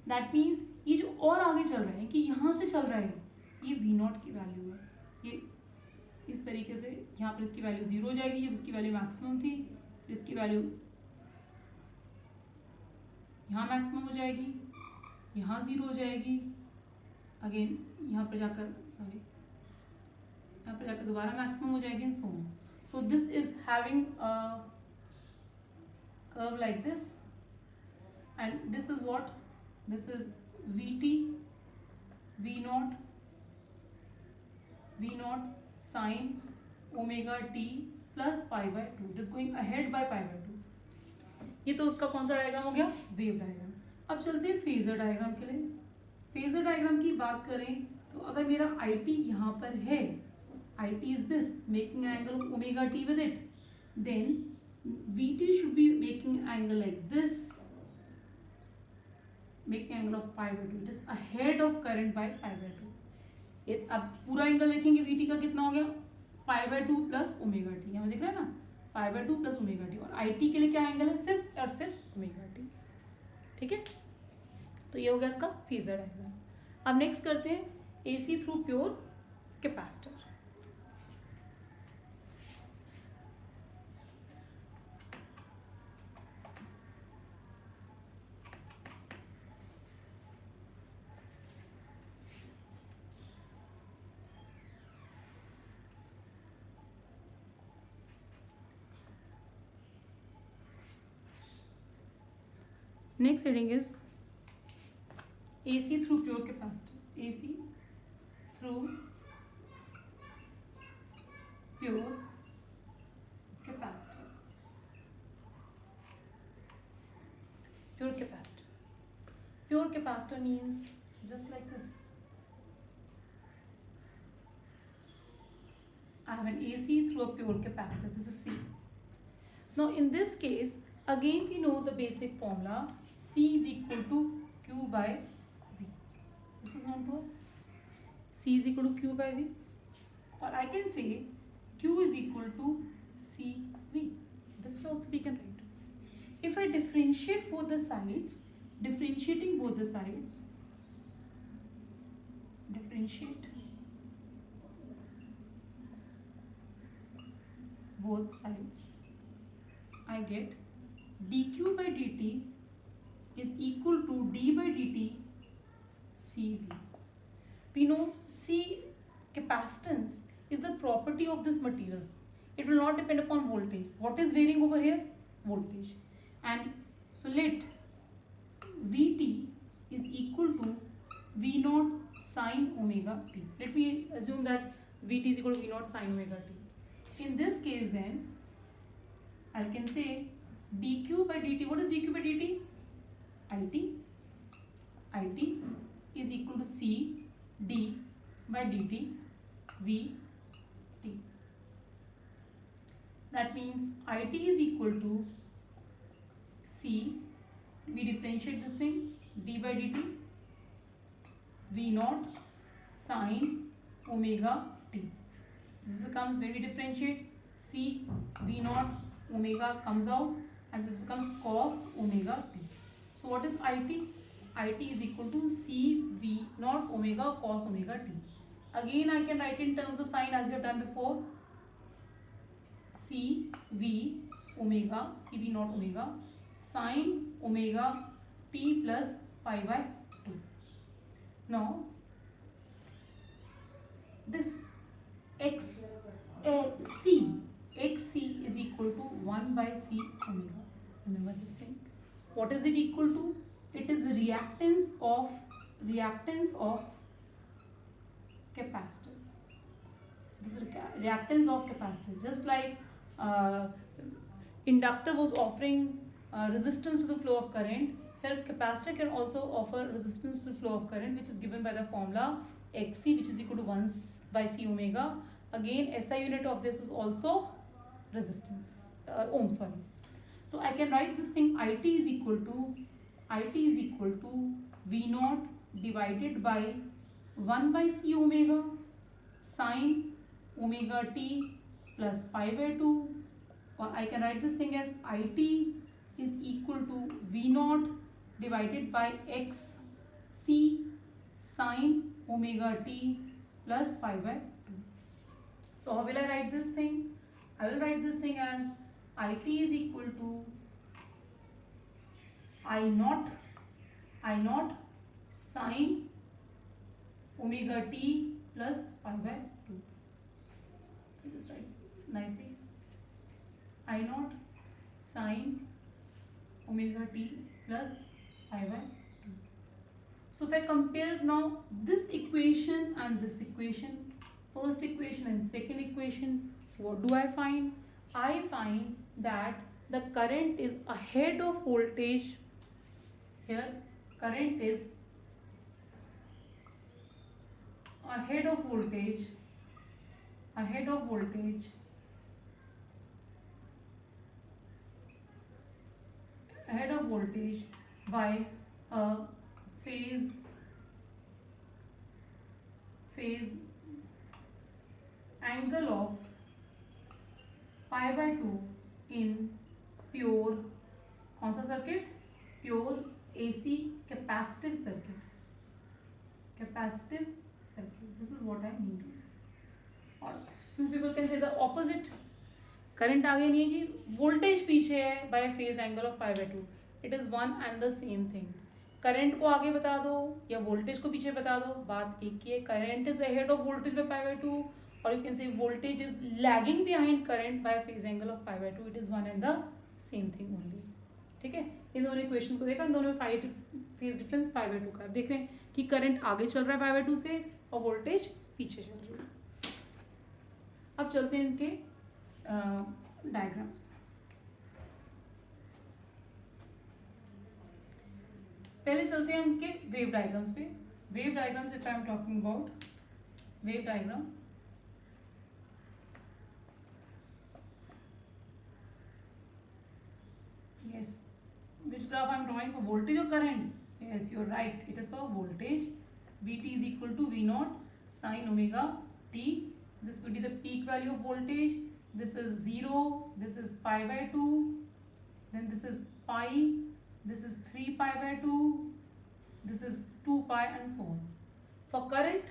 That means ये जो और आगे चल रहा है कि यहाँ से चल रहा है, ये वी नॉट की वैल्यू है, ये इस तरीके से यहाँ पर इसकी वैल्यू 0 हो जाएगी, जब इसकी वैल्यू मैक्सिमम थी, इसकी वैल्यू यहाँ मैक्सिमम हो जाएगी, यहाँ 0 हो जाएगी, अगेन यहाँ पर जाकर सॉरी यहाँ पर जाकर दोबारा मैक्सिमम हो जाएगी, and so on. So this is having a curve like this, and this is what, this is vt v naught sine omega t plus pi by 2. it is going ahead by pi by 2. ये तो उसका कौन सा diagram हो गया, wave diagram. अब चलते हैं फेजर डायग्राम के लिए. फेजर डायग्राम की बात करें तो अगर मेरा IT यहाँ पर है, IT is this making an angle of omega t with it, then VT should be making an angle like this, making angle of pi by 2. It is ahead of current by pi by 2. ये अब पूरा angle देखेंगे VT का कितना हो गया, पाई by 2 plus omega T. यहाँ दिख रहा है ना, पाई बाय 2 प्लस ओमेगा टी. और IT के लिए क्या एंगल है, सिर्फ और सिर्फ ओमेगा टी. ठीक है, तो ये हो गया इसका फेजर डायग्राम. अब नेक्स्ट करते हैं AC through pure capacitor. Next heading is AC through pure capacitor. AC through pure capacitor. Pure capacitor. Pure capacitor means just like this. I have an AC through a pure capacitor. This is C. Now in this case, again we know the basic formula. C is equal to Q by V. This is known to us. C is equal to Q by V. Or I can say Q is equal to CV. This way also we can write. If I differentiate both the sides, differentiate both sides, I get dq by dt is equal to d by dt CV. We know C, capacitance, is the property of this material. It will not depend upon voltage. What is varying over here? Voltage. And so let Vt is equal to V naught sine omega t. Let me assume that Vt is equal to V naught sine omega t. In this case then, I can say dq by dt. What is dq by dt? IT is equal to C d by dt Vt. That means IT is equal to C, we differentiate this thing, d by dt V naught sine omega t. This becomes, when we differentiate, C V naught omega comes out and this becomes cos omega t. So what is IT? IT is equal to C V naught omega cos omega t. Again I can write in terms of sine as we have done before. C V omega, C V naught omega sine omega t plus pi by 2. Now this XC is equal to 1 by C omega. Remember this thing. What is it equal to? It is reactance of capacitor. This is reactance of capacitor. Just like inductor was offering resistance to the flow of current, here capacitor can also offer resistance to the flow of current, which is given by the formula Xc, which is equal to 1 by C omega. Again, SI unit of this is also resistance, ohm, sorry. So I can write this thing, IT is equal to V naught divided by 1 by C omega sine omega t plus pi by 2, or I can write this thing as IT is equal to V naught divided by X C sine omega t plus pi by 2. So how will I write this thing? I will write this thing as IT is equal to I naught sine omega t plus pi by 2. I'll just write nicely. I naught sine omega t plus pi by 2. So if I compare now this equation and this equation, first equation and second equation, what do I find? I find that the current is ahead of voltage. Here current is ahead of voltage by a phase angle of pi by 2 in pure कौन सा circuit? Pure AC capacitive circuit. This is what I mean to say. और few people can say the opposite. Current आगे नहीं है जी, voltage पीछे है by phase angle of pi by 2. It is one and the same thing. Current को आगे बता दो या वोल्टेज को पीछे बता दो, बात एक ही है. Current is ahead of voltage by pi by 2 और you can say voltage is lagging behind current by phase angle of pi by 2. It is one and the same thing only. ठीक है, इन दोनों इक्वेशन को देखा, इन दोनों में phase difference pi by 2 का. देख रहे हैं कि करंट आगे चल रहा है pi by 2 से और वोल्टेज पीछे चल रही है. अब चलते हैं इनके डायग्राम्स. पहले चलते हैं इनके वेव डायग्राम्स पे. Wave diagrams if I am talking about wave diagram, yes, which graph I am drawing for voltage or current? Yes, you are right, it is for voltage. Vt is equal to V naught sine omega t. This will be the peak value of voltage. This is 0, this is pi by 2, then this is pi, this is 3 pi by 2, this is 2 pi and so on. For current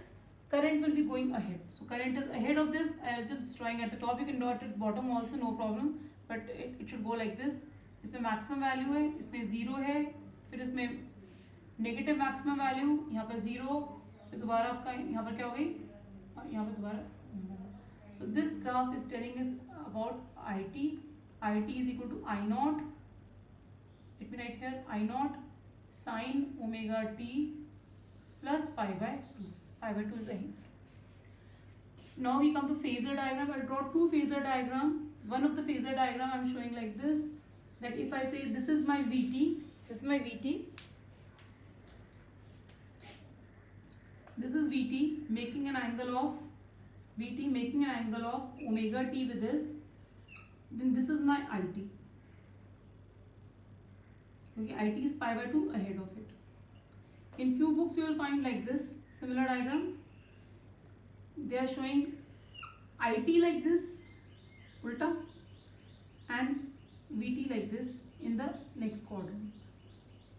will be going ahead. So current is ahead of this. I am just drawing at the top. You can draw it at bottom also, no problem. But it should go like this. इसमें maximum value है, इसमें 0 है, फिर इसमें negative maximum value, यहाँ पर 0, फिर दोबारा आपका यहाँ पर क्या हो गई, यहाँ पर दोबारा. So this graph is telling us about IT. IT is equal to I naught. Let me write here I naught sine omega t plus pi by 2. Pi by 2 is the hint. Now we come to phasor diagram. I'll draw two phasor diagram. One of the phasor diagram I'm showing like this. That if I say this is my VT, this is my VT. This is VT making an angle of omega t with this. Then this is my IT. Okay, IT is pi by 2 ahead of it. In few books you will find like this similar diagram. They are showing IT like this, ulta, and VT like this in the next quadrant.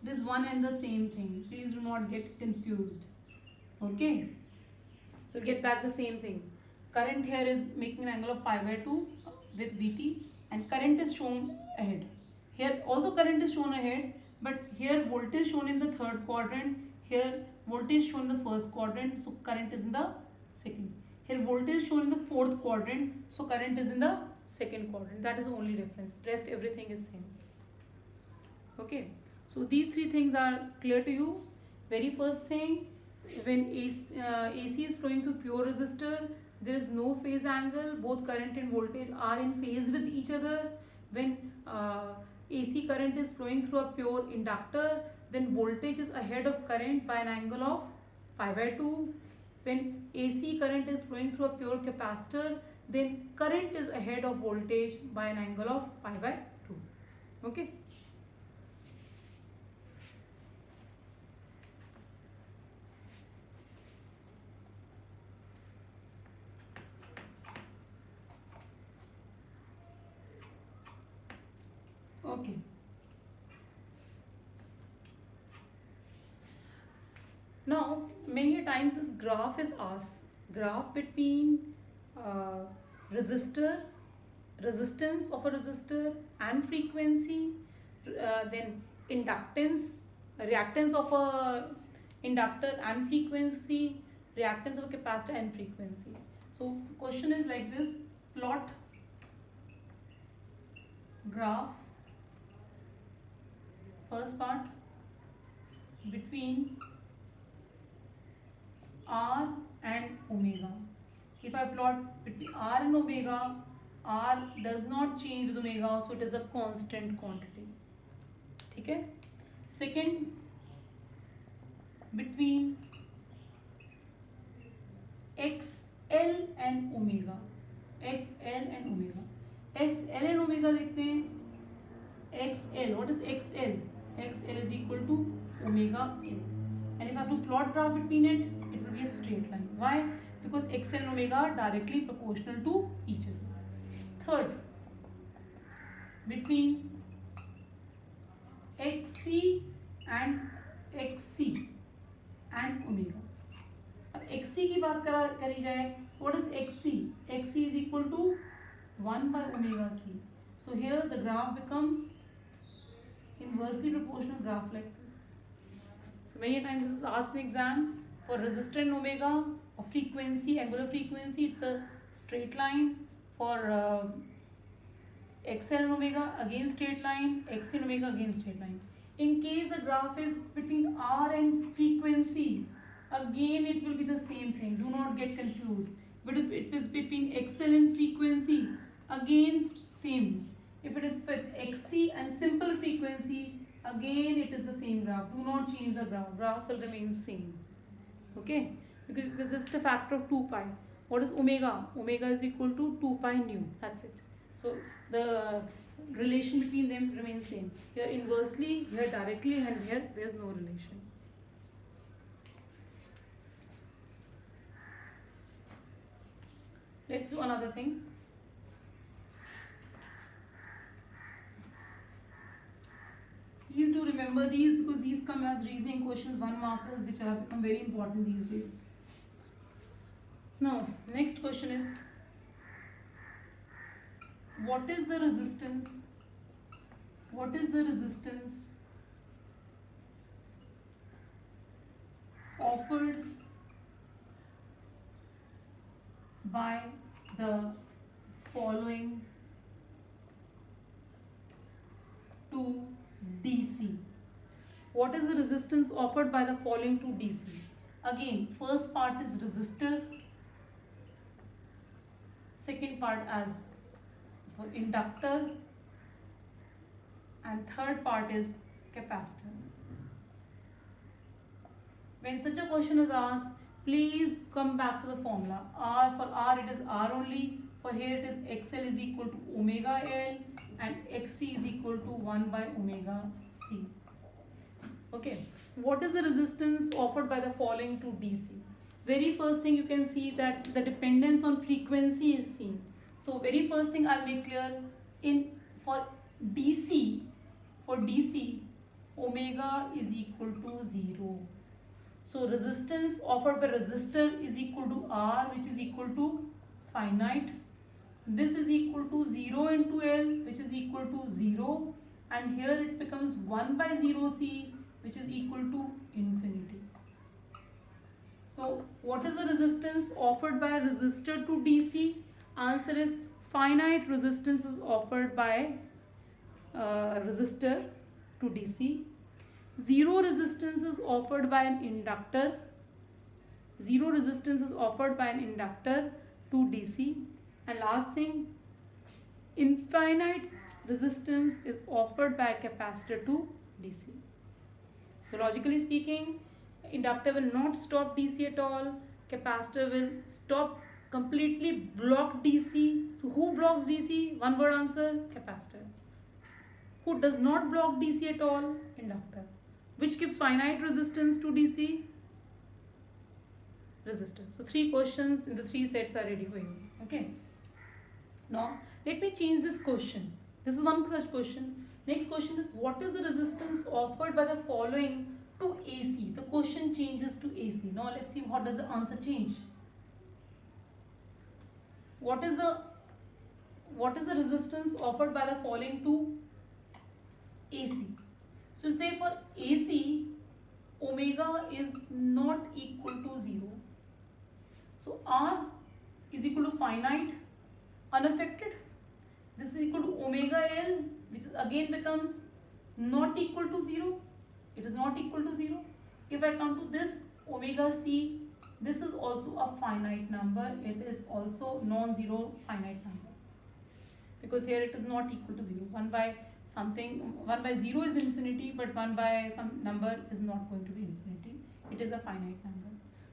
It is one and the same thing. Please do not get confused. Okay, we'll get back the same thing. Current here is making an angle of pi by 2 with VT, and current is shown ahead. Here also current is shown ahead, but here voltage shown in the third quadrant, here voltage shown in the first quadrant, so current is in the second. Here voltage shown in the fourth quadrant, so current is in the second quadrant. That is the only difference. Rest everything is same. Okay, so these three things are clear to you. Very first thing, when AC is flowing through pure resistor, there is no phase angle. Both current and voltage are in phase with each other. When AC current is flowing through a pure inductor, then voltage is ahead of current by an angle of pi by 2. When AC current is flowing through a pure capacitor, then current is ahead of voltage by an angle of pi by 2. Okay. Okay. Now, many times this graph is asked. Graph between uh, resistor, resistance of a resistor and frequency, then inductance, reactance of a inductor and frequency, reactance of a capacitor and frequency. So question is like this: plot graph, first part, between R and omega. If I plot between R and omega, R does not change with omega, so it is a constant quantity. Okay? Second, between XL and omega. XL and omega. XL and omega देखते हैं. XL, what is XL? XL is equal to omega L. And if I have to plot graph between it, it will be a straight line. Why? Because XL and omega are directly proportional to each other. Third, between XC and XC and omega. अब XC की बात करी जाए, what is XC? XC is equal to 1 by omega C. So here the graph becomes inversely proportional graph like this. So many times this is asked in exam for resistor and omega of frequency, angular frequency, it's a straight line. For XL and omega, again straight line, XC and omega, again straight line. In case the graph is between R and frequency, again it will be the same thing, do not get confused. But if it is between XL and frequency, again same. If it is with XC and simple frequency, again it is the same graph. Do not change the graph. Graph will remain same. Okay? Because this is just a factor of 2 pi. What is omega? Omega is equal to 2 pi nu. That's it. So the relation between them remains same. Here inversely, here directly, and here there is no relation. Let's do another thing. Please do remember these because these come as reasoning questions, 1 markers, which have become very important these days. Now, next question is, what is the resistance? What is the resistance offered by the following to DC? What is the resistance offered by the following to DC? Again, first part is resistor, second part as for inductor, and third part is capacitor. When such a question is asked, please come back to the formula. R, for R it is R only. For here it is XL is equal to omega L and XC is equal to 1 by omega C. Okay. What is the resistance offered by the following to DC? Very first thing you can see that the dependence on frequency is seen. So very first thing I'll make clear, for DC, omega is equal to 0. So resistance offered by resistor is equal to R, which is equal to finite. This is equal to 0 into L, which is equal to 0. And here it becomes 1 by 0C, which is equal to infinity. So what is the resistance offered by a resistor to DC? Answer is finite resistance is offered by resistor to DC. Zero resistance is offered by an inductor. Zero resistance is offered by an inductor to DC. And last thing, infinite resistance is offered by a capacitor to DC. So logically speaking, inductor will not stop DC at all. Capacitor will stop, completely block DC. So who blocks DC? One word answer, capacitor. Who does not block DC at all? Inductor. Which gives finite resistance to DC? Resistor. So 3 questions in the 3 sets are ready for you. Okay. Now let me change this question. This is one such question. Next question is, what is the resistance offered by the following to AC. The question changes to AC. Now let's see what does the answer change. What is the resistance offered by the following to AC? So we'll say for AC, omega is not equal to 0. So R is equal to finite, unaffected. This is equal to omega L, which again becomes not equal to 0. It is not equal to 0. If I come to this omega C, this is also a finite number. It is also non-zero finite number. Because here it is not equal to 0. 1 by 0 is infinity, but 1 by some number is not going to be infinity. It is a finite number.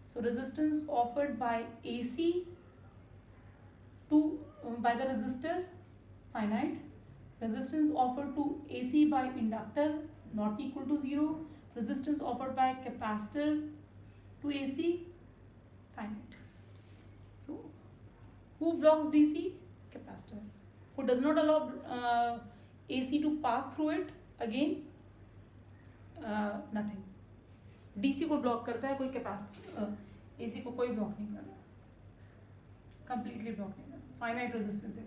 So resistance offered by AC by the resistor, finite. Resistance offered to AC by inductor, not equal to 0. Resistance offered by capacitor to AC, finite. So who blocks DC? Capacitor. Who does not allow AC to pass through it? Again, nothing. DC को block करता है, कोई capacitor AC को कोई block नहीं करता, completely block नहीं करता, फाइनाइट रेजिस्टेंस है.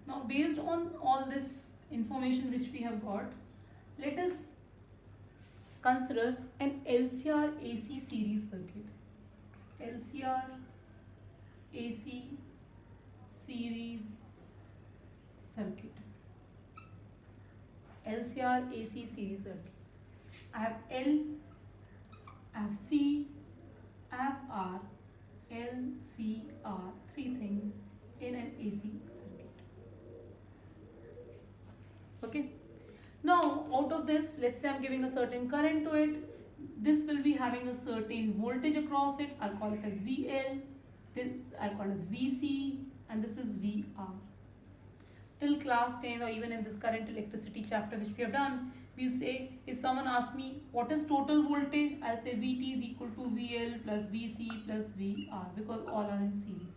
Now based on all this information which we have got, let us consider an LCR AC series circuit. LCR AC series circuit. LCR AC series circuit. I have L, I have C, I have R, L, C, R, three things in an AC circuit. Okay. Now out of this, let's say I'm giving a certain current to it. This will be having a certain voltage across it. I'll call it as VL. This I'll call it as VC, and this is VR. Till class 10 or even in this current electricity chapter which we have done, we say if someone asks me what is total voltage, I'll say VT is equal to VL plus VC plus VR, because all are in series.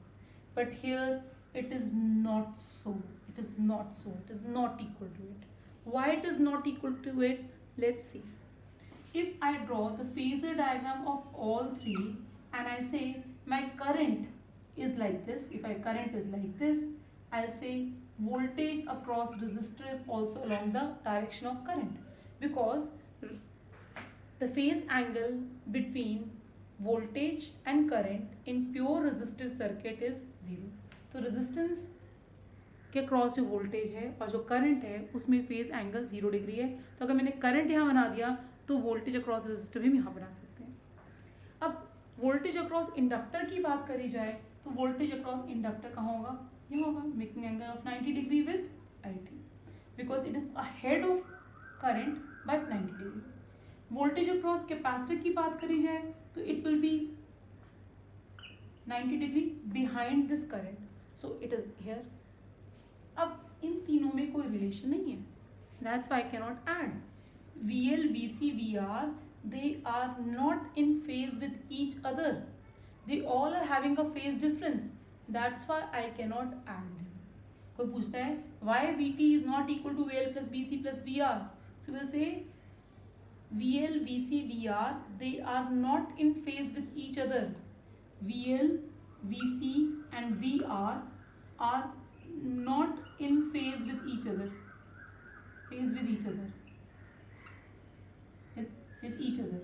But here it is not so. It is not so. It is not equal to it. Why it is not equal to it? Let's see. If I draw the phasor diagram of all three and I say my current is like this, if my current is like this, I'll say voltage across resistor is also along the direction of current, because the phase angle between voltage and current in pure resistive circuit is 0. तो resistance के cross जो voltage है और जो current है उसमें phase angle 0 degree है. तो अगर मैंने करंट यहाँ बना दिया तो वोल्टेज अक्रॉस रेजिस्टर भी यहाँ बना सकते हैं. अब वोल्टेज अक्रॉस इंडक्टर की बात करी जाए तो वोल्टेज अक्रॉस इंडक्टर कहाँ होगा? यहाँ होगा, making angle of 90 degree with IT, because it is ahead of current by 90 degree. Voltage across capacitor की बात करी जाए तो it will be 90 degree behind this current, so it is here. अब इन तीनों में कोई रिलेशन नहीं है. That's why I can not add. VL, VC, VR, they are not in phase with each other. They all are having a phase difference. That's why I cannot add them. कोई पूछता है why VT is not equal to VL plus VC plus VR. So we'll say VL, VC, VR, they are not in phase with each other. VL, VC and VR are not in phase with each other. Phase with each other. With each other.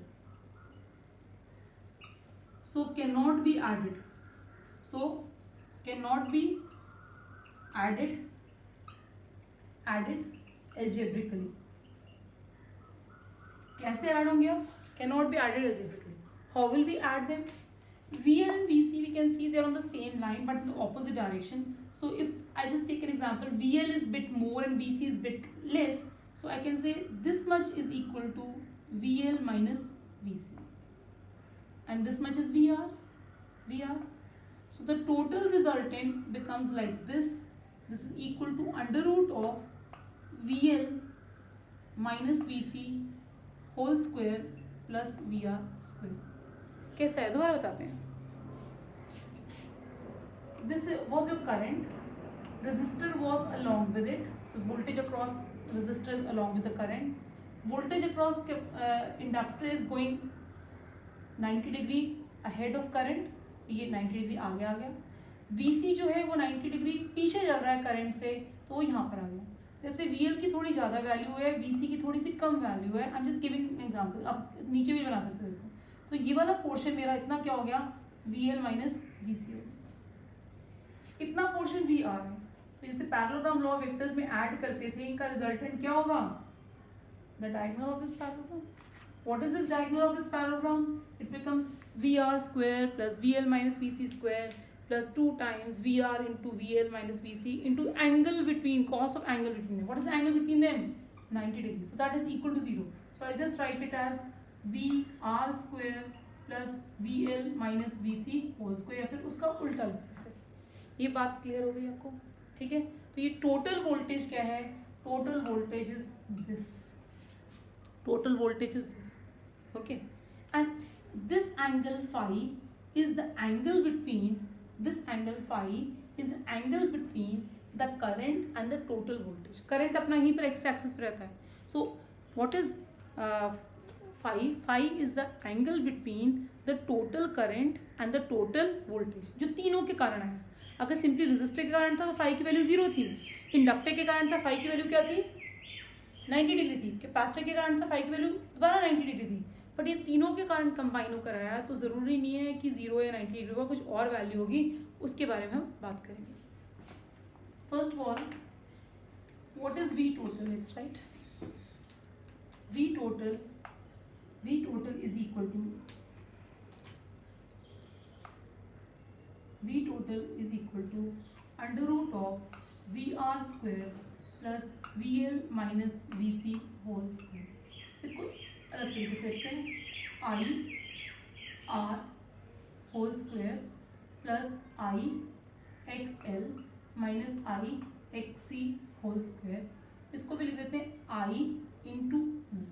So cannot be added. So cannot be added algebraically. कैसे add होंगे अब? Cannot be added algebraically. How will we add them? VL and VC, we can see they are on the same line but in the opposite direction. So if I just take an example, VL is bit more and VC is bit less, so I can say this much is equal to VL minus VC, and this much is VR. So the total resultant becomes like this. This is equal to under root of VL minus VC whole square plus VR square. कैसा है? दोबारा बताते हैं. This was your current. Resistor was along with it. So voltage across resistor is along with the current. Voltage across inductor is going 90 degree ahead of current, ये 90 degree आगे आ गया. VC जो है वो 90 डिग्री पीछे चल रहा है करंट से, तो वो यहाँ पर आ गया. जैसे VL की थोड़ी ज़्यादा वैल्यू है, VC की थोड़ी सी कम वैल्यू है. I am just giving example, आप नीचे भी बना सकते हो इसको. तो ये वाला पोर्शन मेरा इतना क्या हो गया, VL माइनस VC हो गया. इतना पोर्शन VR है. तो जैसे पैरेललोग्राम लॉ वेक्टर्स में ऐड करते थे, इनका रिजल्टेंट क्या होगा, the diagonal of this parallelogram. What is this diagonal of this parallelogram? It becomes VR square plus VL minus VC square plus 2 times VR into VL minus VC into angle between, cos of angle between them. What is the angle between them? 90 degrees. So that is equal to 0. So I just write it as VR square plus VL minus VC whole square, या फिर उसका उल्टा लिख सकते हैं. ये बात clear हो गई आपको? ठीक है. तो ये टोटल वोल्टेज क्या है, total voltage is this, total voltage is this. Okay, and this angle phi is the angle between, this angle phi is the angle between the current and the total voltage. Current अपना यहीं पर x axis पर रहता है. So what is phi? Phi is the angle between the total current and the total voltage, जो तीनों के कारण आया. अगर सिंपली रेजिस्टर के कारण था तो फाई की वैल्यू 0 थी, इंडक्टर के कारण था फाई की वैल्यू क्या थी, 90 डिग्री थी, कैपेसिटर के कारण था फाई की वैल्यू दोबारा 90 डिग्री थी. बट ये तीनों के कारण कंबाइन होकर आया, तो ज़रूरी नहीं है कि 0 या 90 डिग्री का कुछ और वैल्यू होगी, उसके बारे में हम बात करेंगे. First of all, what is V total? Let's write V total. V total is equal to under root of VR square plus VL minus VC whole square. इसको अलग तरीके से लिखते हैं, I R whole square plus I XL minus I XC whole square. इसको भी लिख देते हैं I into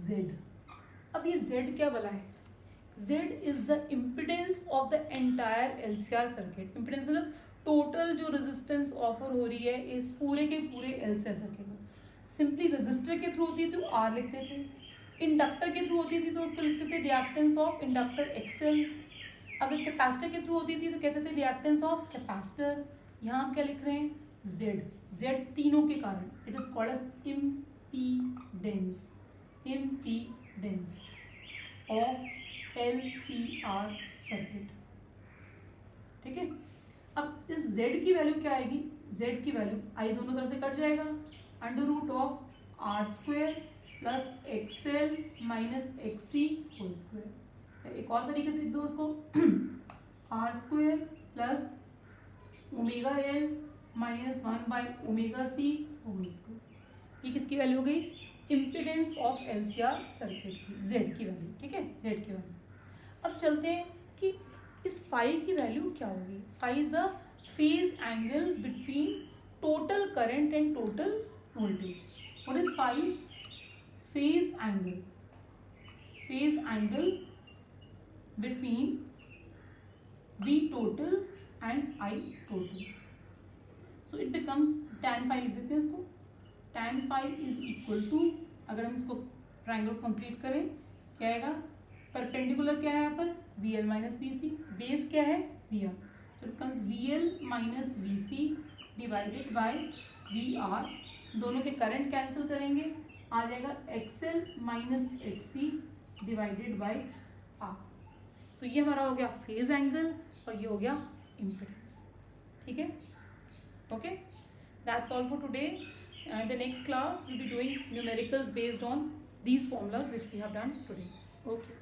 Z. अब ये Z क्या बोला है, Z is the impedance of the entire LCR circuit. Impedance मतलब टोटल जो रेजिस्टेंस ऑफर हो रही है इस पूरे के पूरे LCR सर्किट में. सिंपली रेजिस्टर के थ्रू होती थी तो R लिखते थे, इंडक्टर के थ्रू होती थी तो उसको लिखते थे रिएक्टेंस ऑफ इंडक्टर XL. अगर कैपेसिटर के थ्रू होती थी तो कहते थे रिएक्टेंस ऑफ कैपेसिटर. यहाँ हम क्या लिख रहे हैं, Z. Z तीनों के कारण, it is called as impedance, impedance of LCR circuit. ठीक है. अब इस Z की वैल्यू क्या आएगी, Z की वैल्यू I दोनों तरफ से कट जाएगा, under root of R square plus XL minus XC whole square. एक और तरीके से लिख दो उसको, R square plus omega L minus 1 by omega C whole square. ये किसकी वैल्यू हो गई, इम्पीडेंस ऑफ LCR सर्किट की, Z की वैल्यू. ठीक है, Z की वैल्यू. अब चलते हैं कि इस फाई की वैल्यू क्या होगी. Phi is the phase angle between total current and total voltage. What is phi, phase angle, phase angle between V total and I total. So it becomes tan phi, लिख देते हैं इसको. tan phi is equal to, अगर हम इसको triangle complete करें क्या आएगा, परपेंडिकुलर क्या है यहाँ पर, VL माइनस VC, बेस क्या है VR. So it becomes VL minus VC divided by VR. दोनों के करंट कैंसिल करेंगे, आ जाएगा XL minus XC divided by R. तो ये हमारा हो गया फेज एंगल और ये हो गया इम्पीडेंस. ठीक है. Okay, that's all for today. The next class we'll be doing numericals based on these formulas which we have done today. Okay.